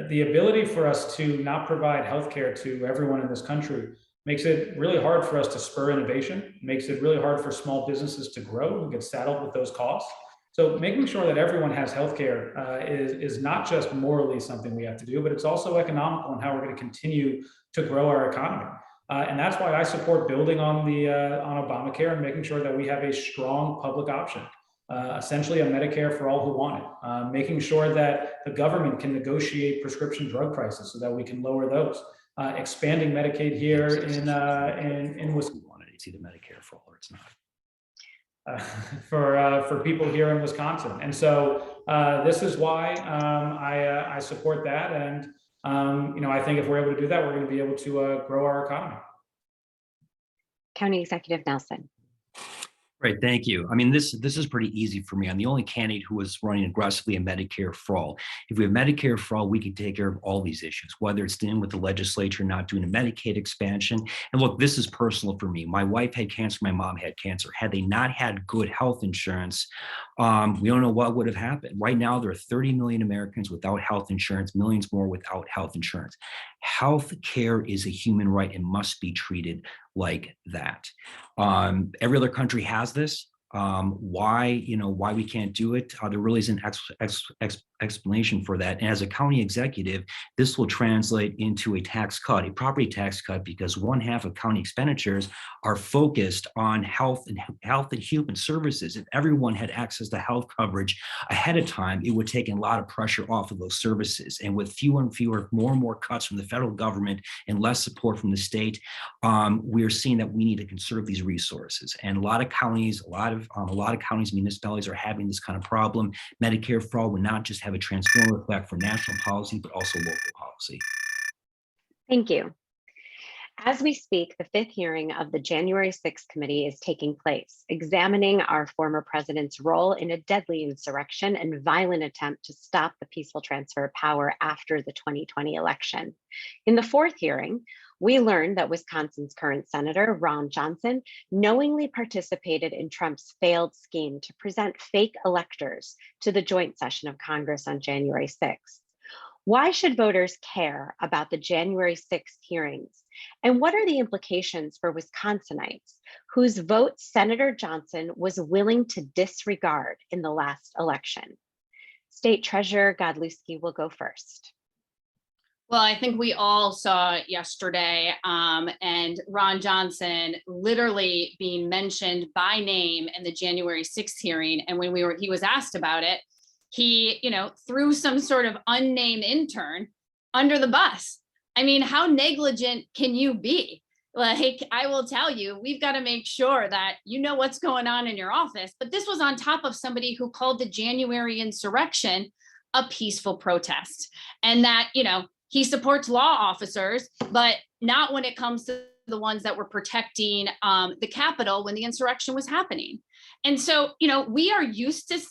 The ability for us to not provide healthcare to everyone in this country makes it really hard for us to spur innovation, makes it really hard for small businesses to grow and get saddled with those costs. So making sure that everyone has healthcare is not just morally something we have to do, but it's also economical in how we're going to continue to grow our economy. And that's why I support building on Obamacare and making sure that we have a strong public option, essentially a Medicare for all who want it, making sure that the government can negotiate prescription drug prices so that we can lower those, expanding Medicaid here in Wisconsin. It's either Medicare for all or it's not. For people here in Wisconsin. And so this is why I support that. And I think if we're able to do that, we're going to be able to grow our economy. County Executive Nelson. Right, thank you. I mean, this is pretty easy for me. I'm the only candidate who is running aggressively in Medicare for all. If we have Medicare for all, we can take care of all these issues, whether it's dealing with the legislature not doing a Medicaid expansion. And look, this is personal for me. My wife had cancer, my mom had cancer. Had they not had good health insurance, we don't know what would have happened. Right now, there are 30 million Americans without health insurance, millions more without health insurance. Health care is a human right and must be treated like that. Every other country has this. Why we can't do it? There really is an explanation for that. And as a county executive, this will translate into a tax cut, a property tax cut, because 1/2 of county expenditures are focused on health and human services. If everyone had access to health coverage ahead of time, it would take a lot of pressure off of those services. And with fewer and fewer, more and more cuts from the federal government and less support from the state, we're seeing that we need to conserve these resources. And a lot of counties, municipalities are having this kind of problem. Medicare for all would not just have a transformative effect for national policy, but also local policy. Thank you. As we speak, the 5th hearing of the January 6th committee is taking place, examining our former president's role in a deadly insurrection and violent attempt to stop the peaceful transfer of power after the 2020 election. In the 4th hearing, we learned that Wisconsin's current Senator, Ron Johnson, knowingly participated in Trump's failed scheme to present fake electors to the joint session of Congress on January 6th. Why should voters care about the January 6th hearings? And what are the implications for Wisconsinites whose vote Senator Johnson was willing to disregard in the last election? State Treasurer Godlewski will go first. Well, I think we all saw yesterday, and Ron Johnson literally being mentioned by name in the January 6th hearing. And when he was asked about it, he, threw some sort of unnamed intern under the bus. I mean, how negligent can you be? Like, I will tell you, we've got to make sure that you know what's going on in your office. But this was on top of somebody who called the January insurrection a peaceful protest, and that, he supports law officers, but not when it comes to the ones that were protecting the Capitol when the insurrection was happening. And so, we are used to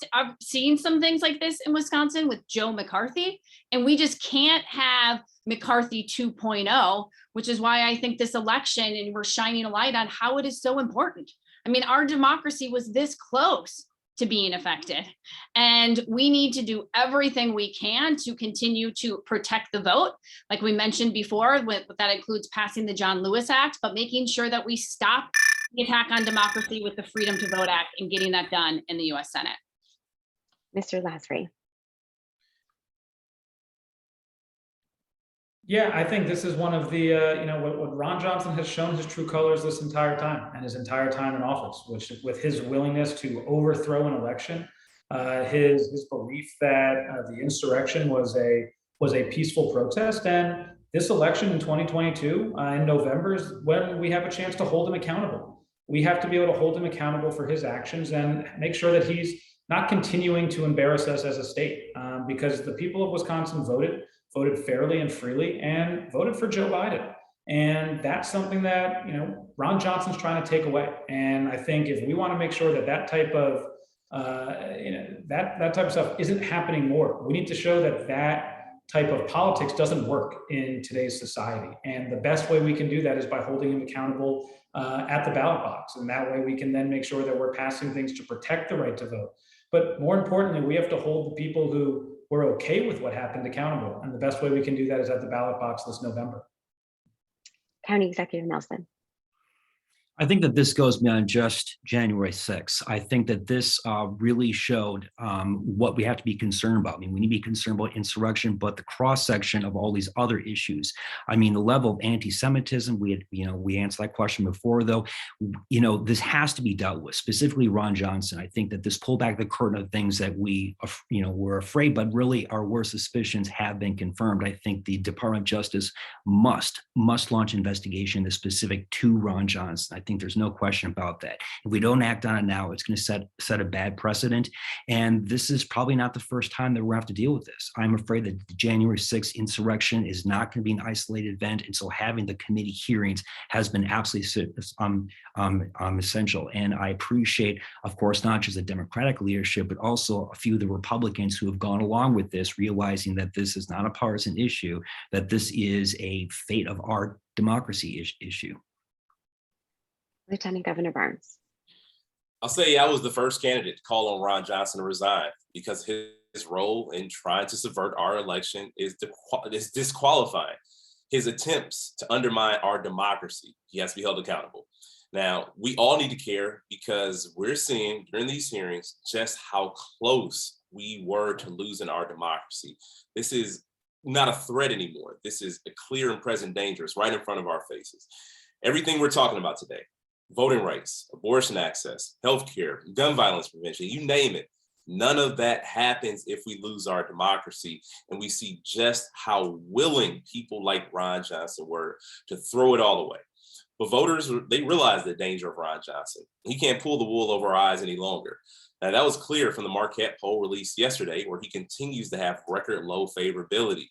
seeing some things like this in Wisconsin with Joe McCarthy, and we just can't have McCarthy 2.0, which is why I think this election, and we're shining a light on how it is so important. I mean, our democracy was this close to being affected. And we need to do everything we can to continue to protect the vote. Like we mentioned before, that includes passing the John Lewis Act, but making sure that we stop the attack on democracy with the Freedom to Vote Act and getting that done in the US Senate. Mr. Lasry. Yeah, I think this is one of the, what Ron Johnson has shown his true colors this entire time and his entire time in office, which with his willingness to overthrow an election, his belief that the insurrection was a peaceful protest. And this election in 2022 in November is when we have a chance to hold him accountable. We have to be able to hold him accountable for his actions and make sure that he's not continuing to embarrass us as a state, because the people of Wisconsin voted fairly and freely and voted for Joe Biden. And that's something that, Ron Johnson's trying to take away. And I think if we want to make sure that that type of, that type of stuff isn't happening more, we need to show that that type of politics doesn't work in today's society. And the best way we can do that is by holding him accountable at the ballot box. And that way we can then make sure that we're passing things to protect the right to vote. But more importantly, we have to hold the people who were okay with what happened accountable. And the best way we can do that is at the ballot box this November. County Executive Nelson. I think that this goes beyond just January 6th. I think that this really showed what we have to be concerned about. I mean, we need to be concerned about insurrection, but the cross-section of all these other issues. I mean, the level of anti-Semitism, we answered that question before, though. This has to be dealt with, specifically Ron Johnson. I think that this pulled back the curtain of things that we, were afraid, but really our worst suspicions have been confirmed. I think the Department of Justice must launch an investigation that's specific to Ron Johnson. I think there's no question about that. If we don't act on it now, it's going to set a bad precedent. And this is probably not the first time that we're going to have to deal with this. I'm afraid that the January 6th insurrection is not going to be an isolated event. And so having the committee hearings has been absolutely essential. And I appreciate, of course, not just the Democratic leadership, but also a few of the Republicans who have gone along with this, realizing that this is not a partisan issue, that this is a fate of our democracy issue. Lieutenant Governor Barnes. I'll say I was the first candidate to call on Ron Johnson to resign because his role in trying to subvert our election is disqualifying. His attempts to undermine our democracy, he has to be held accountable. Now, we all need to care because we're seeing during these hearings just how close we were to losing our democracy. This is not a threat anymore. This is a clear and present danger. It's right in front of our faces. Everything we're talking about today, voting rights, abortion access, healthcare, gun violence prevention, you name it. None of that happens if we lose our democracy. And we see just how willing people like Ron Johnson were to throw it all away. But voters, they realize the danger of Ron Johnson. He can't pull the wool over our eyes any longer. Now, that was clear from the Marquette poll released yesterday, where he continues to have record low favorability.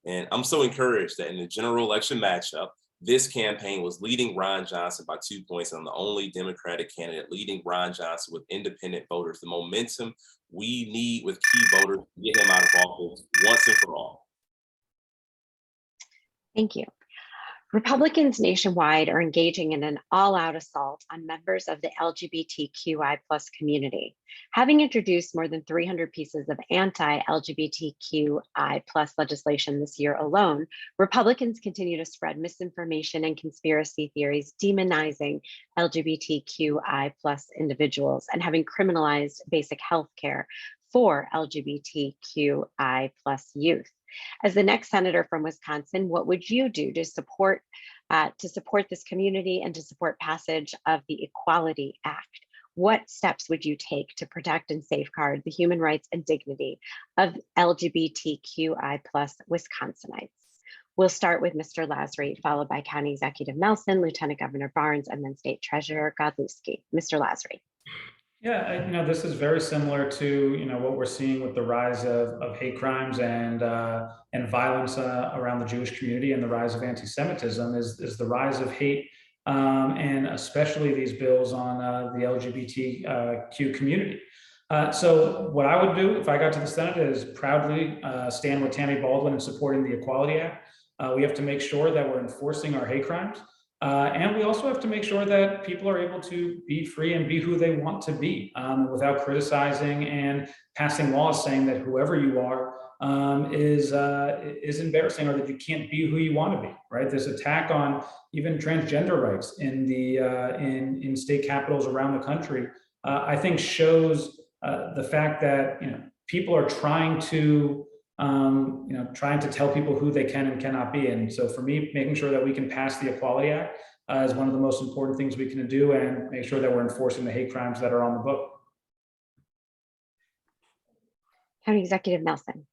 And I'm so encouraged that in the general election matchup, this campaign was leading Ron Johnson by 2 points. And I'm the only Democratic candidate leading Ron Johnson with independent voters. The momentum we need with key voters to get him out of office once and for all. Thank you. Republicans nationwide are engaging in an all-out assault on members of the LGBTQI+ community. Having introduced more than 300 pieces of anti-LGBTQI+ legislation this year alone, Republicans continue to spread misinformation and conspiracy theories demonizing LGBTQI+ individuals and having criminalized basic health care for LGBTQI+ youth. As the next senator from Wisconsin, what would you do to support this community and to support passage of the Equality Act? What steps would you take to protect and safeguard the human rights and dignity of LGBTQI+ Wisconsinites? We'll start with Mr. Lasry, followed by County Executive Nelson, Lieutenant Governor Barnes, and then State Treasurer Godlewski. Mr. Lasry. Yeah, this is very similar to what we're seeing with the rise of hate crimes and violence around the Jewish community, and the rise of anti-Semitism is the rise of hate, and especially these bills on the LGBTQ community. So what I would do if I got to the Senate is proudly stand with Tammy Baldwin in supporting the Equality Act. We have to make sure that we're enforcing our hate crimes. And we also have to make sure that people are able to be free and be who they want to be, without criticizing and passing laws saying that whoever you are is embarrassing, or that you can't be who you want to be. Right? This attack on even transgender rights in the in state capitals around the country, I think shows the fact that people are trying to trying to tell people who they can and cannot be. And so for me, making sure that we can pass the Equality Act is one of the most important things we can do, and make sure that we're enforcing the hate crimes that are on the book. County Executive Nelson.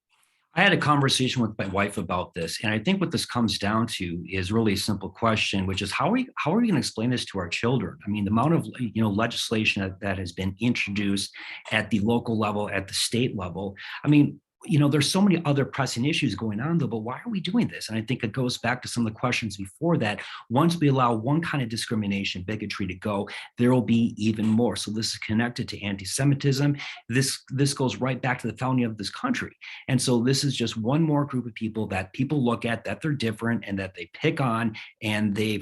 I had a conversation with my wife about this, and I think what this comes down to is really a simple question, which is how are we going to explain this to our children? I mean, the amount of legislation that has been introduced at the local level, at the state level. I mean, there's so many other pressing issues going on, though, but why are we doing this? And I think it goes back to some of the questions before that. Once we allow one kind of discrimination, bigotry to go, there will be even more. So this is connected to anti-Semitism. This goes right back to the founding of this country. And so this is just one more group of people that people look at, that they're different and that they pick on, and they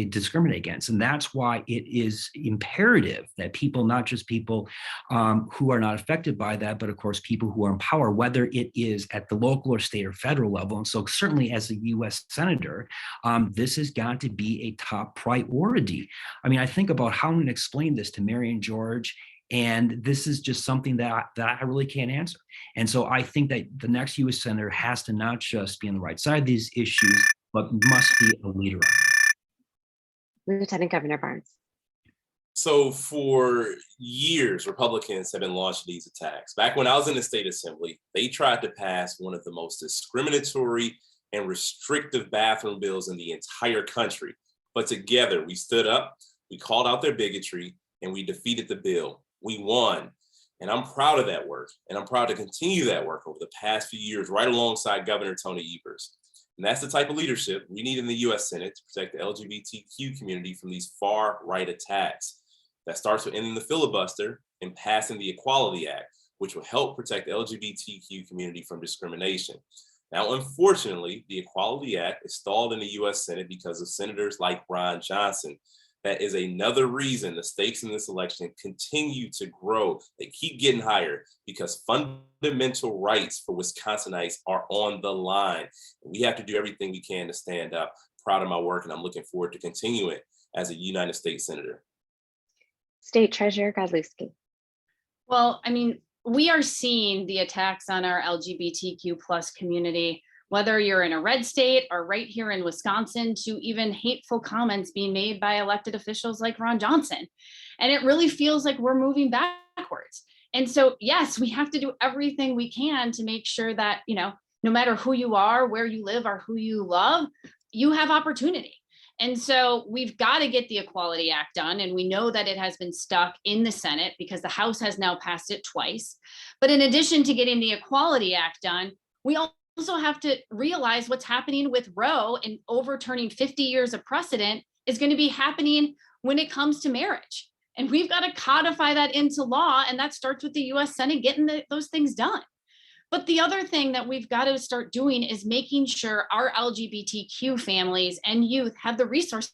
discriminate against. And that's why it is imperative that people, not just people who are not affected by that, but of course, people who are in power, whether it is at the local or state or federal level. And so certainly as a US Senator, this has got to be a top priority. I mean, I think about how I'm going to explain this to Mary and George, and this is just something that I really can't answer. And so I think that the next US Senator has to not just be on the right side of these issues, but must be a leader of it. Lieutenant Governor Barnes. So for years, Republicans have been launching these attacks. Back when I was in the state assembly, they tried to pass one of the most discriminatory and restrictive bathroom bills in the entire country. But together we stood up, we called out their bigotry, and we defeated the bill. We won. And I'm proud of that work. And I'm proud to continue that work over the past few years, right alongside Governor Tony Evers. And that's the type of leadership we need in the US Senate to protect the LGBTQ community from these far-right attacks. That starts with ending the filibuster and passing the Equality Act, which will help protect the LGBTQ community from discrimination. Now, unfortunately, the Equality Act is stalled in the US Senate because of senators like Ron Johnson. That is another reason the stakes in this election continue to grow. They keep getting higher because fundamental rights for Wisconsinites are on the line. We have to do everything we can to stand up. Proud of my work, and I'm looking forward to continuing as a United States Senator. State Treasurer Godlewski. Well, I mean, we are seeing the attacks on our LGBTQ plus community, whether you're in a red state or right here in Wisconsin, to even hateful comments being made by elected officials like Ron Johnson. And it really feels like we're moving backwards. And so, yes, we have to do everything we can to make sure that, no matter who you are, where you live, or who you love, you have opportunity. And so we've got to get the Equality Act done. And we know that it has been stuck in the Senate because the House has now passed it twice. But in addition to getting the Equality Act done, we also have to realize what's happening with Roe and overturning 50 years of precedent is going to be happening when it comes to marriage. And we've got to codify that into law. And that starts with the US Senate getting those things done. But the other thing that we've got to start doing is making sure our LGBTQ families and youth have the resources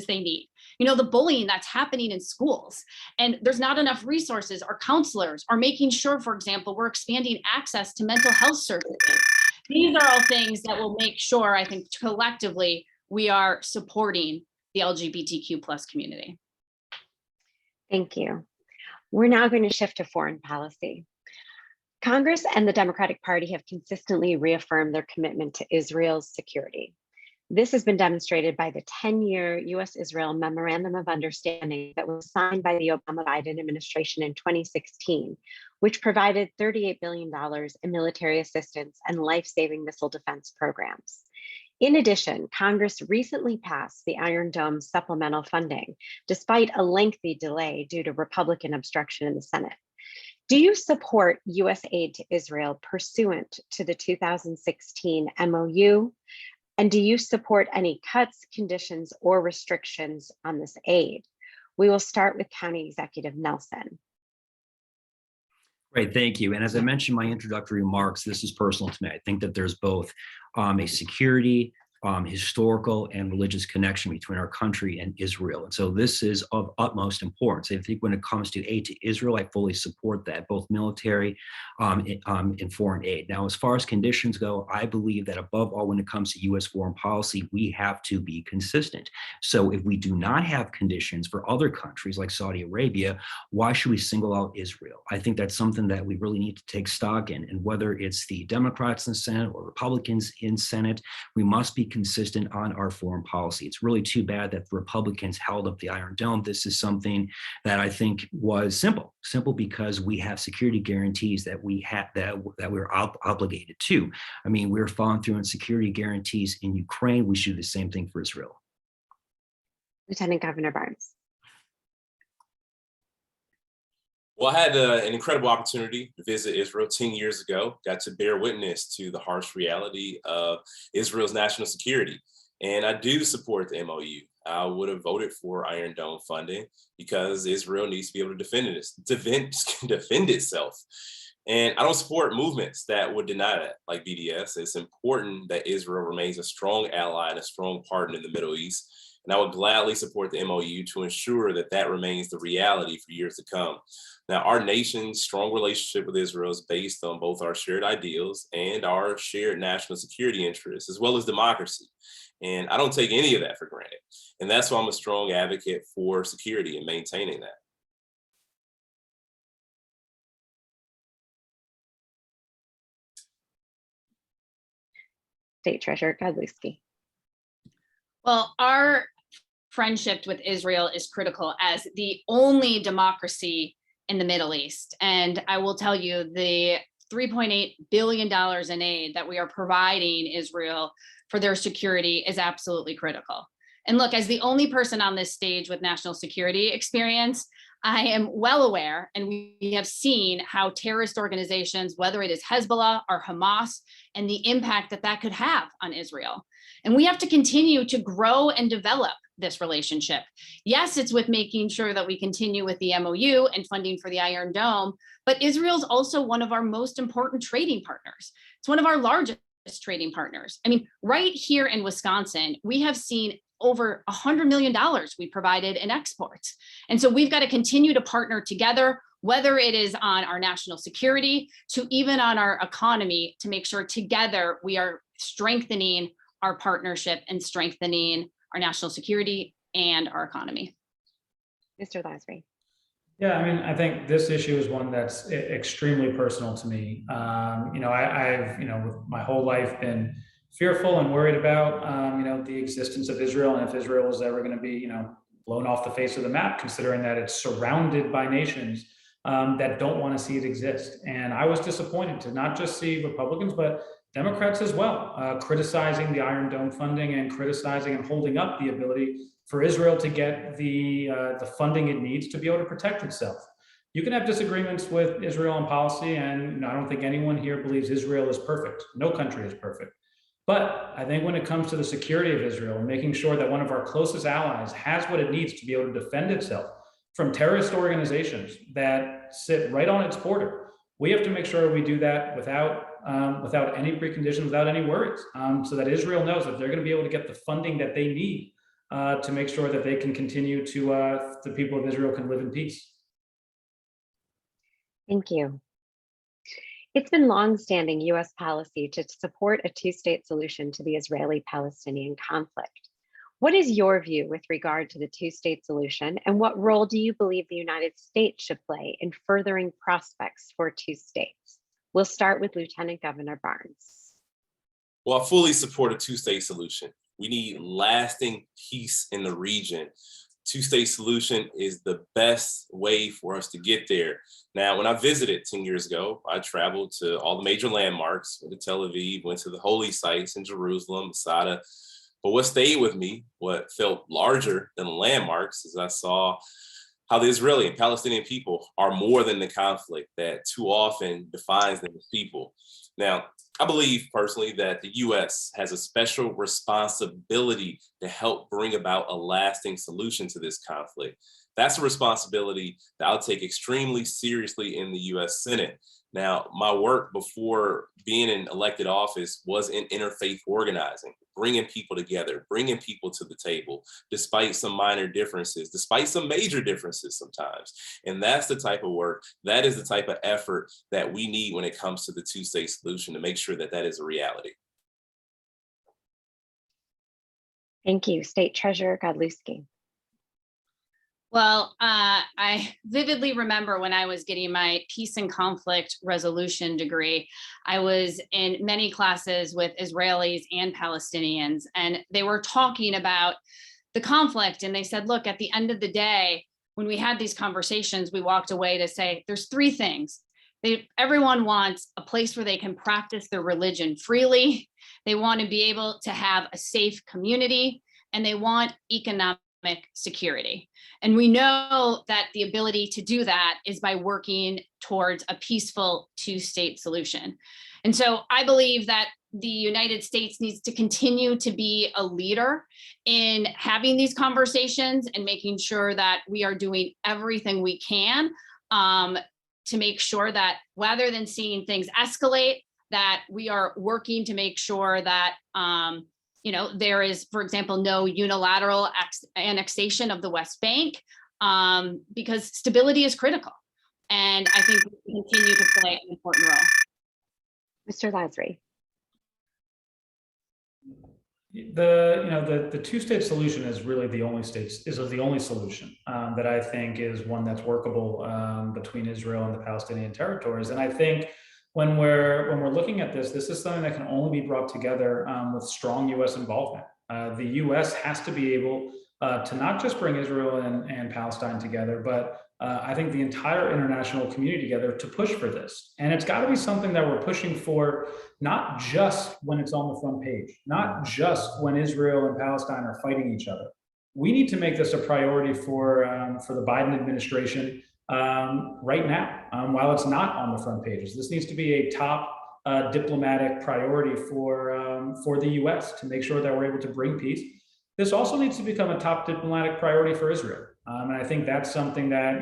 they need. The bullying that's happening in schools, and there's not enough resources or counselors, or making sure, for example, we're expanding access to mental health services. These are all things that will make sure, I think, collectively, we are supporting the LGBTQ plus community. Thank you. We're now going to shift to foreign policy. Congress and the Democratic Party have consistently reaffirmed their commitment to Israel's security. This has been demonstrated by the 10-year US-Israel Memorandum of Understanding that was signed by the Obama-Biden administration in 2016, which provided $38 billion in military assistance and life-saving missile defense programs. In addition, Congress recently passed the Iron Dome supplemental funding, despite a lengthy delay due to Republican obstruction in the Senate. Do you support US aid to Israel pursuant to the 2016 MOU? And do you support any cuts, conditions, or restrictions on this aid? We will start with County Executive Nelson. Great, thank you. And as I mentioned in my introductory remarks, this is personal to me. I think that there's both a security, historical and religious connection between our country and Israel. And so this is of utmost importance. I think when it comes to aid to Israel, I fully support that, both military and foreign aid. Now, as far as conditions go, I believe that above all, when it comes to U.S. foreign policy, we have to be consistent. So if we do not have conditions for other countries like Saudi Arabia, why should we single out Israel? I think that's something that we really need to take stock in. And whether it's the Democrats in the Senate or Republicans in Senate, we must be consistent on our foreign policy. It's really too bad that the Republicans held up the Iron Dome. This is something that I think was simple because we have security guarantees that we have that we're obligated to. I mean, we're following through on security guarantees in Ukraine. We should do the same thing for Israel. Lieutenant Governor Barnes. Well, I had an incredible opportunity to visit Israel 10 years ago, got to bear witness to the harsh reality of Israel's national security. And I do support the MOU. I would have voted for Iron Dome funding because Israel needs to be able to defend itself. And I don't support movements that would deny that, like BDS. It's important that Israel remains a strong ally and a strong partner in the Middle East. And I would gladly support the MOU to ensure that that remains the reality for years to come. Now, our nation's strong relationship with Israel is based on both our shared ideals and our shared national security interests, as well as democracy. And I don't take any of that for granted. And that's why I'm a strong advocate for security and maintaining that. State Treasurer Godlewski. Well, our friendship with Israel is critical as the only democracy in the Middle East. And I will tell you, the $3.8 billion in aid that we are providing Israel for their security is absolutely critical. And look, as the only person on this stage with national security experience, I am well aware, and we have seen how terrorist organizations, whether it is Hezbollah or Hamas, and the impact that that could have on Israel. And we have to continue to grow and develop this relationship. Yes, it's with making sure that we continue with the MOU and funding for the Iron Dome, but Israel's also one of our most important trading partners. It's one of our largest trading partners. I mean, right here in Wisconsin, we have seen over $100 million we provided in exports. And so we've got to continue to partner together, whether it is on our national security to even on our economy, to make sure together we are strengthening our partnership and strengthening our national security and our economy. Mr. Lasry. Yeah, I mean, I think this issue is one that's extremely personal to me. I've with my whole life been fearful and worried about, the existence of Israel, and if Israel is ever going to be, blown off the face of the map, considering that it's surrounded by nations that don't want to see it exist. And I was disappointed to not just see Republicans, but Democrats as well, criticizing the Iron Dome funding and criticizing and holding up the ability for Israel to get the funding it needs to be able to protect itself. You can have disagreements with Israel on policy, and I don't think anyone here believes Israel is perfect. No country is perfect. But I think when it comes to the security of Israel and making sure that one of our closest allies has what it needs to be able to defend itself from terrorist organizations that sit right on its border, we have to make sure we do that without any preconditions, without any worries, so that Israel knows that they're going to be able to get the funding that they need to make sure that they can continue to, the people of Israel can live in peace. Thank you. It's been longstanding U.S. policy to support a two-state solution to the Israeli-Palestinian conflict. What is your view with regard to the two-state solution, and what role do you believe the United States should play in furthering prospects for two states? We'll start with Lieutenant Governor Barnes. Well, I fully support a two-state solution. We need lasting peace in the region. Two-state solution is the best way for us to get there. Now, when I visited 10 years ago, I traveled to all the major landmarks, went to Tel Aviv, went to the holy sites in Jerusalem, Masada. But what stayed with me, what felt larger than the landmarks, is I saw how the Israeli and Palestinian people are more than the conflict that too often defines them as people. Now, I believe personally that the U.S. has a special responsibility to help bring about a lasting solution to this conflict. That's a responsibility that I'll take extremely seriously in the US Senate. Now, my work before being in elected office was in interfaith organizing, bringing people together, bringing people to the table, despite some minor differences, despite some major differences sometimes. And that's the type of work, that is the type of effort that we need when it comes to the two-state solution to make sure that that is a reality. Thank you. State Treasurer Godlewski. Well, I vividly remember when I was getting my peace and conflict resolution degree, I was in many classes with Israelis and Palestinians, and they were talking about the conflict. And they said, look, at the end of the day, when we had these conversations, we walked away to say, there's three things. Everyone wants a place where they can practice their religion freely. They want to be able to have a safe community, and they want economic security. And we know that the ability to do that is by working towards a peaceful two-state solution. And so I believe that the United States needs to continue to be a leader in having these conversations and making sure that we are doing everything we can to make sure that rather than seeing things escalate, that we are working to make sure that there is, for example, no unilateral annexation of the West Bank, because stability is critical. And I think we continue to play an important role. Mr. Lasry. The two-state solution is really the only solution that I think is one that's workable between Israel and the Palestinian territories. And I think when we're looking at this is something that can only be brought together with strong U.S. involvement. The U.S. has to be able to not just bring Israel and Palestine together, but I think the entire international community together to push for this. And it's got to be something that we're pushing for, not just when it's on the front page, not just when Israel and Palestine are fighting each other. We need to make this a priority for the Biden administration right now, while it's not on the front pages. This needs to be a top diplomatic priority for the U.S. to make sure that we're able to bring peace. This also needs to become a top diplomatic priority for Israel. And I think that's something that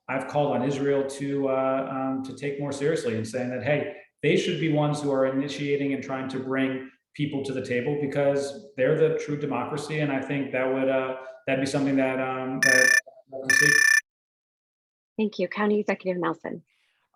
I've called on Israel to take more seriously, and saying that, hey, they should be ones who are initiating and trying to bring people to the table, because they're the true democracy. And I think that'd be something that we see. Thank you. County Executive Nelson.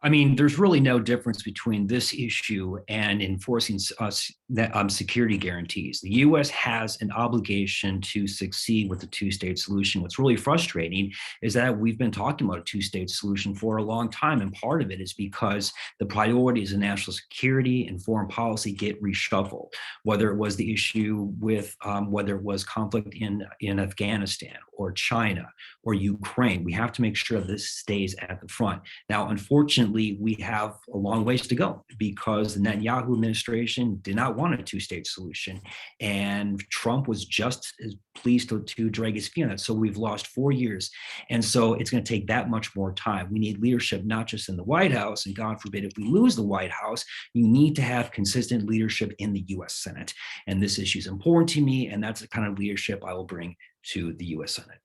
I mean, there's really no difference between this issue and enforcing security guarantees. The U.S. has an obligation to succeed with the two-state solution. What's really frustrating is that we've been talking about a two-state solution for a long time, and part of it is because the priorities of national security and foreign policy get reshuffled. Whether it was the issue with whether it was conflict in Afghanistan or China or Ukraine, we have to make sure this stays at the front. Now, unfortunately, we have a long ways to go, because the Netanyahu administration did not want a two-state solution, and Trump was just as pleased to drag his feet on that. So we've lost 4 years, and so it's going to take that much more time. We need leadership, not just in the White House, and God forbid if we lose the White House, you need to have consistent leadership in the U.S. Senate. And this issue is important to me, and that's the kind of leadership I will bring to the U.S. Senate.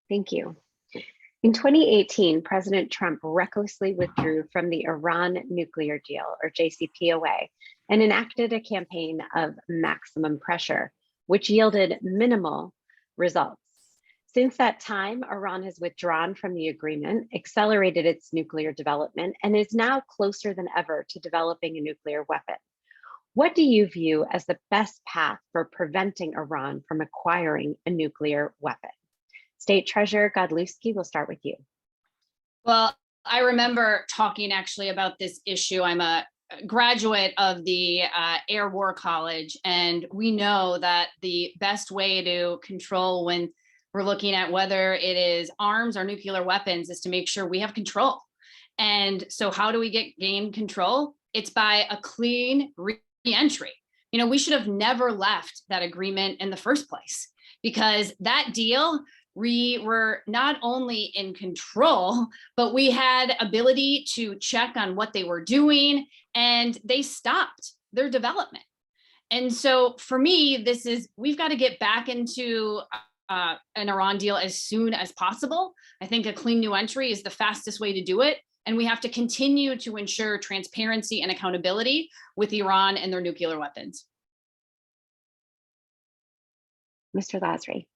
Thank you. In 2018, President Trump recklessly withdrew from the Iran nuclear deal, or JCPOA, and enacted a campaign of maximum pressure, which yielded minimal results. Since that time, Iran has withdrawn from the agreement, accelerated its nuclear development, and is now closer than ever to developing a nuclear weapon. What do you view as the best path for preventing Iran from acquiring a nuclear weapon? State Treasurer Godlewski, we'll start with you. Well, I remember talking actually about this issue. I'm a graduate of the Air War College, and we know that the best way to control when we're looking at whether it is arms or nuclear weapons is to make sure we have control. And so how do we gain control? It's by a clean re-entry. We should have never left that agreement in the first place, because that deal, we were not only in control, but we had ability to check on what they were doing, and they stopped their development. And so for me, we've got to get back into an Iran deal as soon as possible. I think a clean new entry is the fastest way to do it. And we have to continue to ensure transparency and accountability with Iran and their nuclear weapons. Mr. Lasry.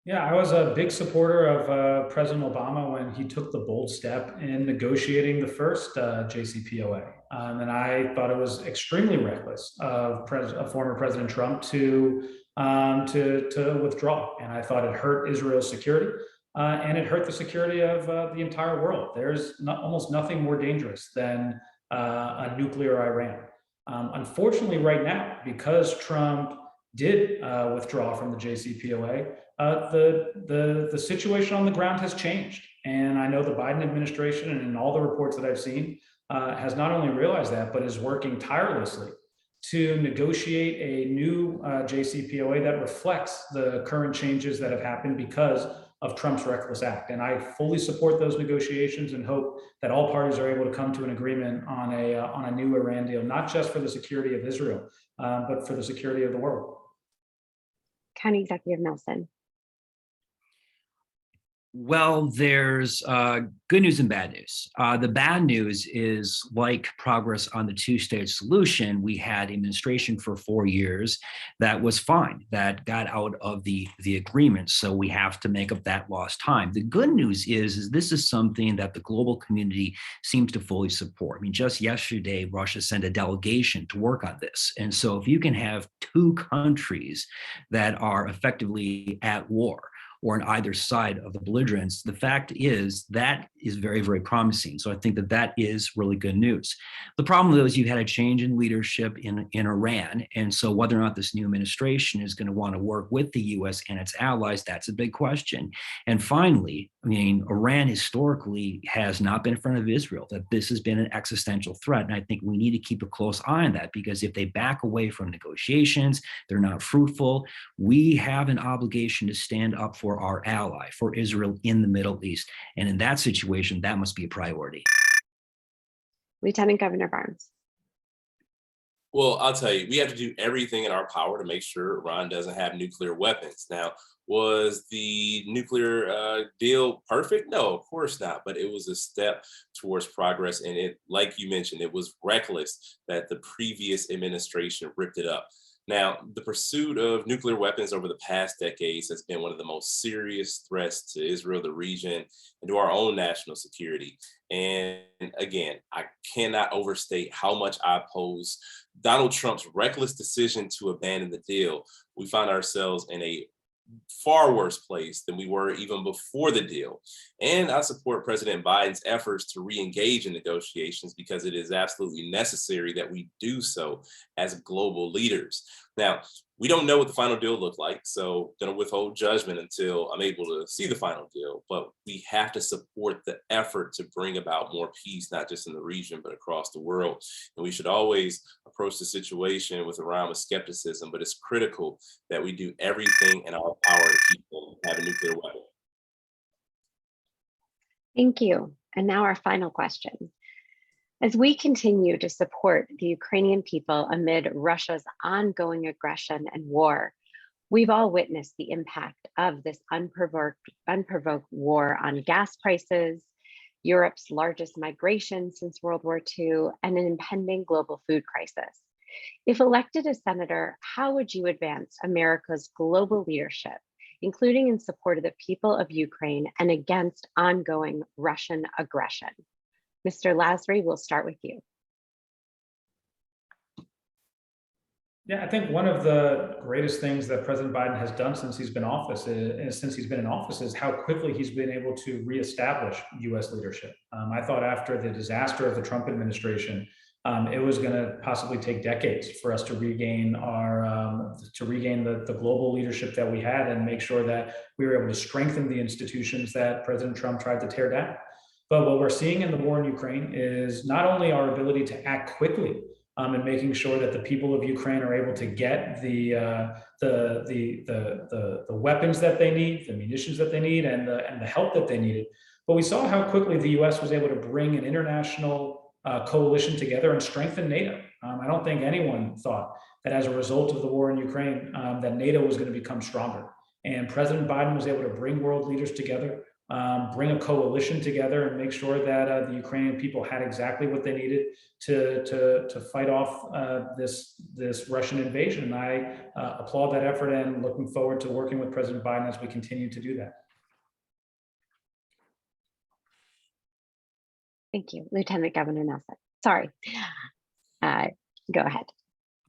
Yeah, I was a big supporter of President Obama when he took the bold step in negotiating the first JCPOA. And I thought it was extremely reckless of former President Trump to withdraw. And I thought it hurt Israel's security and it hurt the security of the entire world. There's almost nothing more dangerous than a nuclear Iran. Unfortunately, right now, because Trump did withdraw from the JCPOA, the situation on the ground has changed. And I know the Biden administration, and in all the reports that I've seen, has not only realized that, but is working tirelessly to negotiate a new JCPOA that reflects the current changes that have happened because of Trump's reckless act. And I fully support those negotiations and hope that all parties are able to come to an agreement on a new Iran deal, not just for the security of Israel, but for the security of the world. County Executive Nelson. Well, there's good news and bad news. The bad news is, like progress on the two-state solution, we had administration for 4 years that was fine, that got out of the agreement. So we have to make up that lost time. The good news is this is something that the global community seems to fully support. I mean, just yesterday, Russia sent a delegation to work on this. And so if you can have two countries that are effectively at war, or on either side of the belligerents, the fact is that is very, very promising. So I think that is really good news. The problem, though, is you've had a change in leadership in Iran. And so whether or not this new administration is going to want to work with the US and its allies, that's a big question. And finally, I mean, Iran historically has not been in front of Israel, that this has been an existential threat. And I think we need to keep a close eye on that, because if they back away from negotiations, they're not fruitful. We have an obligation to stand up for our ally, for Israel in the Middle East. And in that situation, that must be a priority. Lieutenant Governor Barnes. Well, I'll tell you, we have to do everything in our power to make sure Iran doesn't have nuclear weapons. Now, was the nuclear deal perfect? No, of course not. But it was a step towards progress. And it, like you mentioned, it was reckless that the previous administration ripped it up. Now, the pursuit of nuclear weapons over the past decades has been one of the most serious threats to Israel, the region, and to our own national security. And again, I cannot overstate how much I oppose Donald Trump's reckless decision to abandon the deal. We find ourselves in a far worse place than we were even before the deal. And I support President Biden's efforts to re-engage in negotiations, because it is absolutely necessary that we do so as global leaders. Now, we don't know what the final deal looked like, so I'm going to withhold judgment until I'm able to see the final deal. But we have to support the effort to bring about more peace, not just in the region, but across the world. And we should always approach the situation with Iran with skepticism, but it's critical that we do everything in our power to keep them having nuclear weapons. Thank you. And now our final question. As we continue to support the Ukrainian people amid Russia's ongoing aggression and war, we've all witnessed the impact of this unprovoked war on gas prices, Europe's largest migration since World War II, and an impending global food crisis. If elected as senator, how would you advance America's global leadership, including in support of the people of Ukraine and against ongoing Russian aggression? Mr. Lasry, we'll start with you. Yeah, I think one of the greatest things that President Biden has done since he's been in office is how quickly he's been able to reestablish U.S. leadership. I thought after the disaster of the Trump administration, it was going to possibly take decades for us to regain the global leadership that we had and make sure that we were able to strengthen the institutions that President Trump tried to tear down. But what we're seeing in the war in Ukraine is not only our ability to act quickly in making sure that the people of Ukraine are able to get the weapons that they need, the munitions that they need, and the help that they needed. But we saw how quickly the U.S. was able to bring an international coalition together and strengthen NATO. I don't think anyone thought that as a result of the war in Ukraine, that NATO was going to become stronger. And President Biden was able to bring world leaders together, bring a coalition together, and make sure that the Ukrainian people had exactly what they needed to fight off this Russian invasion. And I applaud that effort and looking forward to working with President Biden as we continue to do that. Thank you, Lieutenant Governor Nelson. Sorry, go ahead.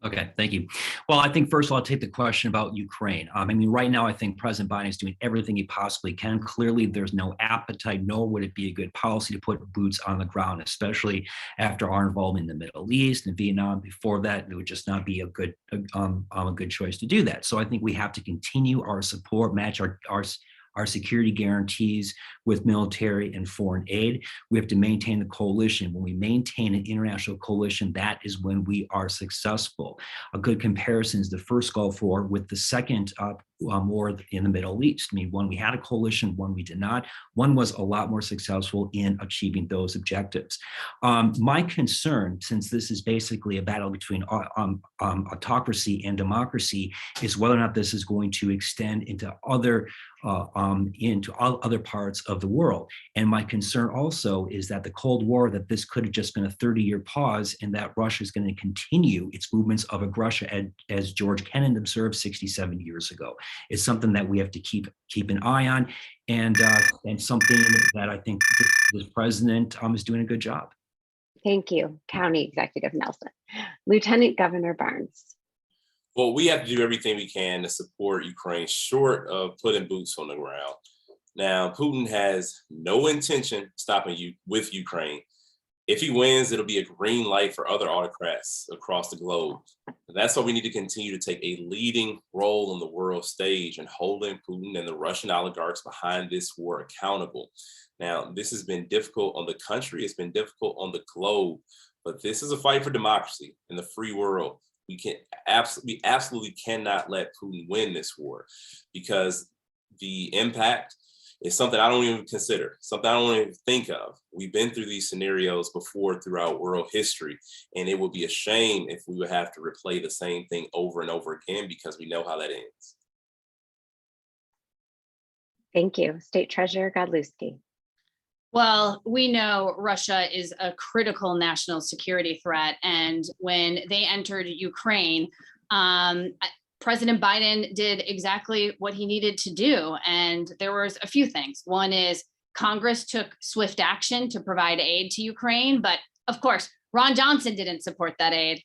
Okay, thank you. Well, I think first of all, I'll take the question about Ukraine. I mean, right now, I think President Biden is doing everything he possibly can. Clearly, there's no appetite, nor would it be a good policy to put boots on the ground, especially after our involvement in the Middle East and Vietnam. Before that, it would just not be a good choice to do that. So I think we have to continue our support, match our security guarantees with military and foreign aid. We have to maintain the coalition. When we maintain an international coalition, that is when we are successful. A good comparison is the first Gulf War with the second war in the Middle East. I mean, one we had a coalition, one we did not. One was a lot more successful in achieving those objectives. My concern, since this is basically a battle between autocracy and democracy, is whether or not this is going to extend into other parts of the world. And my concern also is that the Cold War, that this could have just been a 30-year pause, and that Russia is going to continue its movements of aggression, as George Kennan observed 67 years ago. It's something that we have to keep an eye on, and something that I think this president is doing a good job. Thank you, County Executive Nelson. Lieutenant Governor Barnes. Well, we have to do everything we can to support Ukraine, short of putting boots on the ground. Now, Putin has no intention stopping with Ukraine. If he wins, it'll be a green light for other autocrats across the globe. And that's why we need to continue to take a leading role on the world stage and holding Putin and the Russian oligarchs behind this war accountable. Now, this has been difficult on the country. It's been difficult on the globe, but this is a fight for democracy in the free world. We absolutely cannot let Putin win this war, because the impact is something I don't even consider, something I don't even think of. We've been through these scenarios before throughout world history, and it would be a shame if we would have to replay the same thing over and over again, because we know how that ends. Thank you. State Treasurer Godlewski. Well, we know Russia is a critical national security threat. And when they entered Ukraine, President Biden did exactly what he needed to do. And there was a few things. One is Congress took swift action to provide aid to Ukraine. But of course, Ron Johnson didn't support that aid.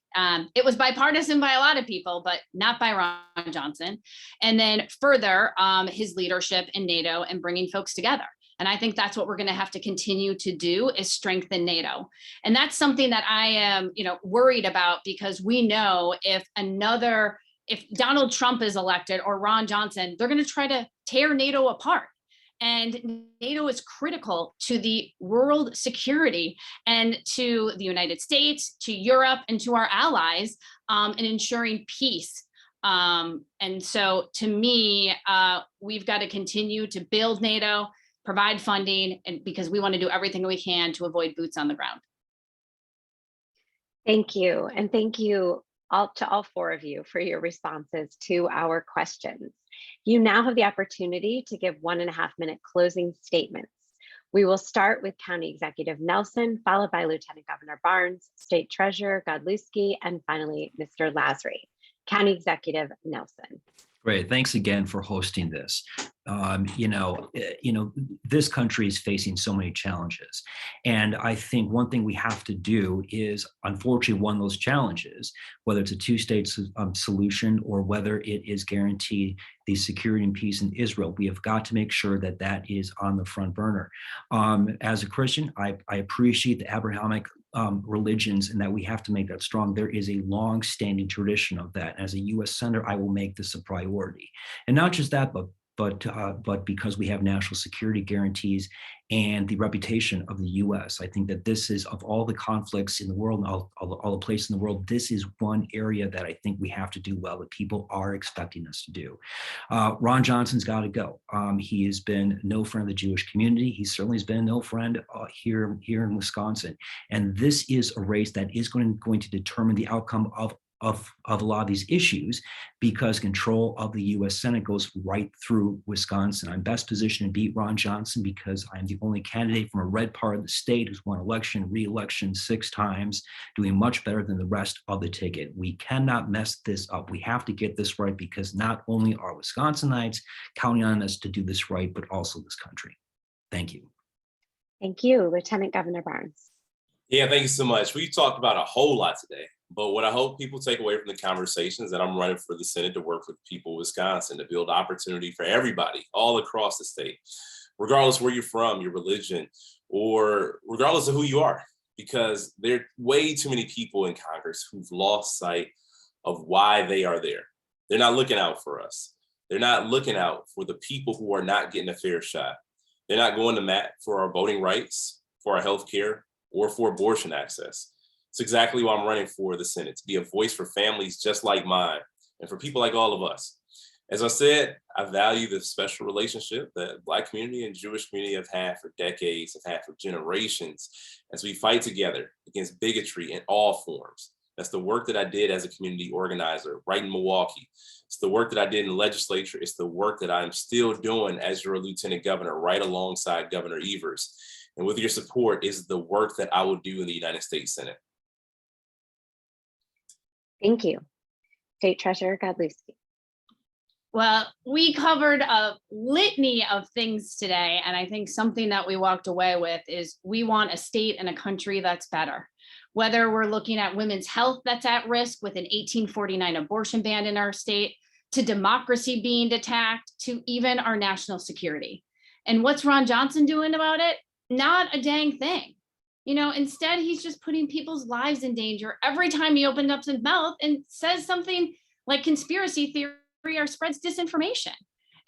It was bipartisan by a lot of people, but not by Ron Johnson. And then further, his leadership in NATO and bringing folks together. And I think that's what we're going to have to continue to do, is strengthen NATO. And that's something that I am, worried about, because we know if Donald Trump is elected or Ron Johnson, they're going to try to tear NATO apart. And NATO is critical to the world security and to the United States, to Europe, and to our allies in ensuring peace. And so to me, we've got to continue to build NATO, provide funding, and because we want to do everything we can to avoid boots on the ground. Thank you. And thank you to all four of you for your responses to our questions. You now have the opportunity to give 1.5-minute closing statements. We will start with County Executive Nelson, followed by Lieutenant Governor Barnes, State Treasurer Godlewski, and finally, Mr. Lasry. County Executive Nelson. Great. Thanks again for hosting this. This country is facing so many challenges. And I think one thing we have to do is, unfortunately, one of those challenges, whether it's a two-state solution or whether it is guarantee the security and peace in Israel, we have got to make sure that that is on the front burner. As a Christian, I appreciate the Abrahamic religions, and that we have to make that strong. There is a long-standing tradition of that. As a U.S. Senator, I will make this a priority. And not just that, but but because we have national security guarantees and the reputation of the U.S. I think that this is, of all the conflicts in the world, and all the places in the world, this is one area that I think we have to do well, that people are expecting us to do. Ron Johnson's got to go. He has been no friend of the Jewish community. He certainly has been no friend here in Wisconsin. And this is a race that is going to determine the outcome of a lot of these issues, because control of the U.S. Senate goes right through Wisconsin. I'm best positioned to beat Ron Johnson because I'm the only candidate from a red part of the state who's won election, re-election 6 times, doing much better than the rest of the ticket. We cannot mess this up. We have to get this right, because not only are Wisconsinites counting on us to do this right, but also this country. Thank you. Thank you, Lieutenant Governor Barnes. Yeah, thank you so much. We talked about a whole lot today, but what I hope people take away from the conversation is that I'm running for the Senate to work with people of Wisconsin, to build opportunity for everybody all across the state, regardless of where you're from, your religion, or regardless of who you are, because there are way too many people in Congress who've lost sight of why they are there. They're not looking out for us. They're not looking out for the people who are not getting a fair shot. They're not going to bat for our voting rights, for our health care, or for abortion access. It's exactly why I'm running for the Senate, to be a voice for families just like mine and for people like all of us. As I said, I value the special relationship that Black community and Jewish community have had for decades, have had for generations, as we fight together against bigotry in all forms. That's the work that I did as a community organizer right in Milwaukee. It's the work that I did in the legislature. It's the work that I'm still doing as your lieutenant governor, right alongside Governor Evers. And with your support is the work that I will do in the United States Senate. Thank you. State Treasurer Godlewski. Well, we covered a litany of things today, and I think something that we walked away with is we want a state and a country that's better. Whether we're looking at women's health that's at risk with an 1849 abortion ban in our state, to democracy being attacked, to even our national security. And what's Ron Johnson doing about it? Not a dang thing. You know, instead, he's just putting people's lives in danger every time he opens up his mouth and says something like conspiracy theory or spreads disinformation.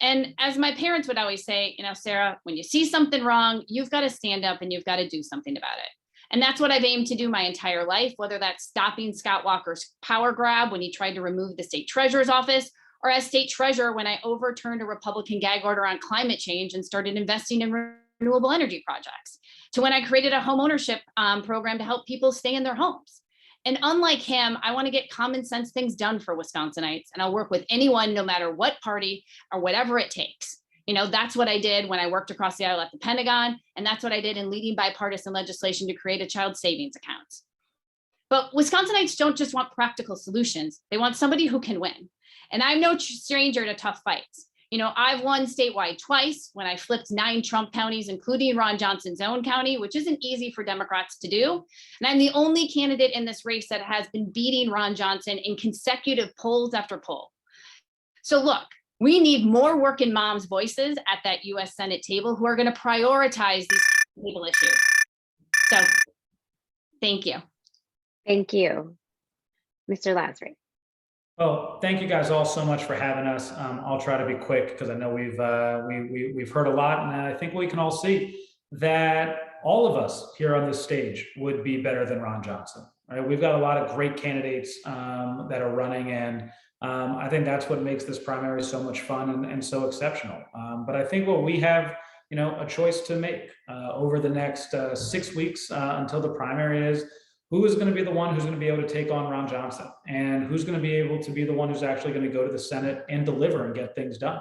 And as my parents would always say, you know, Sarah, when you see something wrong, you've got to stand up and you've got to do something about it. And that's what I've aimed to do my entire life, whether that's stopping Scott Walker's power grab when he tried to remove the state treasurer's office, or as state treasurer when I overturned a Republican gag order on climate change and started investing in renewable energy projects, to when I created a home ownership program to help people stay in their homes. And unlike him, I want to get common sense things done for Wisconsinites, and I'll work with anyone, no matter what party or whatever it takes. You know, that's what I did when I worked across the aisle at the Pentagon, and that's what I did in leading bipartisan legislation to create a child savings account. But Wisconsinites don't just want practical solutions, they want somebody who can win. And I'm no stranger to tough fights. You know, I've won statewide twice when I flipped 9 Trump counties, including Ron Johnson's own county, which isn't easy for Democrats to do. And I'm the only candidate in this race that has been beating Ron Johnson in consecutive polls after poll. So look, we need more working moms' voices at that US Senate table who are going to prioritize these table issues. So thank you. Thank you. Mr. Lasry. Well, thank you guys all so much for having us. I'll try to be quick because I know we've heard a lot, and I think we can all see that all of us here on this stage would be better than Ron Johnson. Right? We've got a lot of great candidates that are running, and I think that's what makes this primary so much fun and so exceptional. But I think what we have, you know, a choice to make over the next 6 weeks until the primary is, who is going to be the one who's going to be able to take on Ron Johnson, and who's going to be able to be the one who's actually going to go to the Senate and deliver and get things done.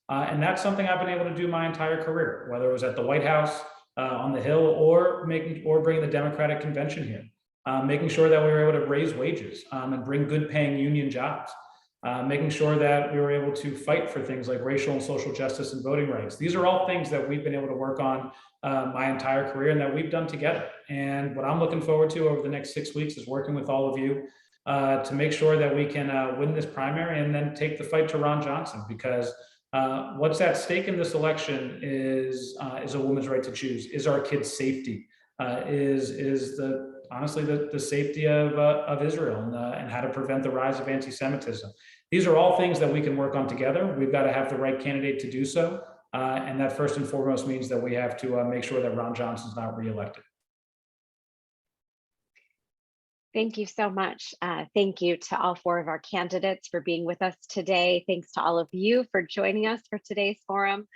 And that's something I've been able to do my entire career, whether it was at the White House, on the Hill, or bringing the Democratic convention here, making sure that we were able to raise wages and bring good paying union jobs, making sure that we were able to fight for things like racial and social justice and voting rights. These are all things that we've been able to work on my entire career and that we've done together. And what I'm looking forward to over the next 6 weeks is working with all of you to make sure that we can win this primary and then take the fight to Ron Johnson, because what's at stake in this election is a woman's right to choose, is our kids' safety, is honestly the safety of Israel and how to prevent the rise of anti-Semitism. These are all things that we can work on together. We've got to have the right candidate to do so. And that first and foremost means that we have to make sure that Ron Johnson's not reelected. Thank you so much. Thank you to all 4 of our candidates for being with us today. Thanks to all of you for joining us for today's forum.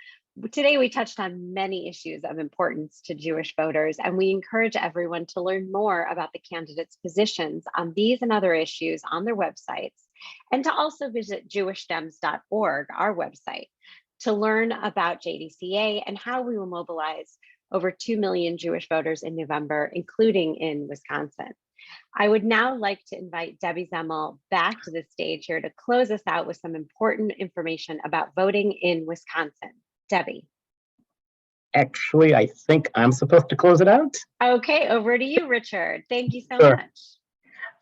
Today, we touched on many issues of importance to Jewish voters, and we encourage everyone to learn more about the candidates' positions on these and other issues on their websites, and to also visit jewishdems.org, our website, to learn about JDCA and how we will mobilize over 2 million Jewish voters in November, including in Wisconsin. I would now like to invite Debbie Zemmel back to the stage here to close us out with some important information about voting in Wisconsin. Debbie. Actually, I think I'm supposed to close it out. Okay, over to you, Richard. Thank you so Sure. much.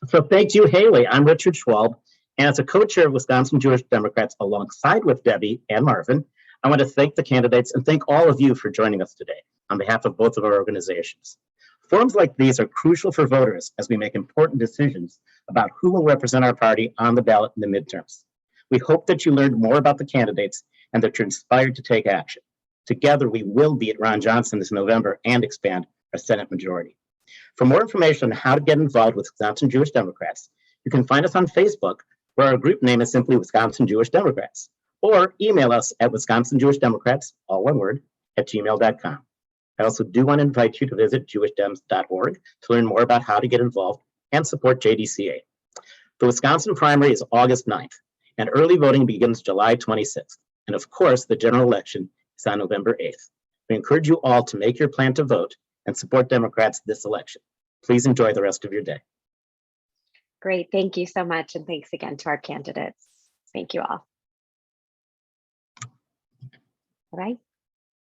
So thank you, Haley. I'm Richard Schwalb, and as a co-chair of Wisconsin Jewish Democrats alongside with Debbie and Marvin, I want to thank the candidates and thank all of you for joining us today on behalf of both of our organizations. Forums like these are crucial for voters as we make important decisions about who will represent our party on the ballot in the midterms. We hope that you learned more about the candidates and that you're inspired to take action. Together, we will beat Ron Johnson this November and expand our Senate majority. For more information on how to get involved with Wisconsin Jewish Democrats, you can find us on Facebook, where our group name is simply Wisconsin Jewish Democrats, or email us at wisconsinjewishdemocrats, all one word, @gmail.com. I also do want to invite you to visit jewishdems.org to learn more about how to get involved and support JDCA. The Wisconsin primary is August 9th, and early voting begins July 26th. And of course, the general election is on November 8th. We encourage you all to make your plan to vote and support Democrats this election. Please enjoy the rest of your day. Great. Thank you so much. And thanks again to our candidates. Thank you all. All right.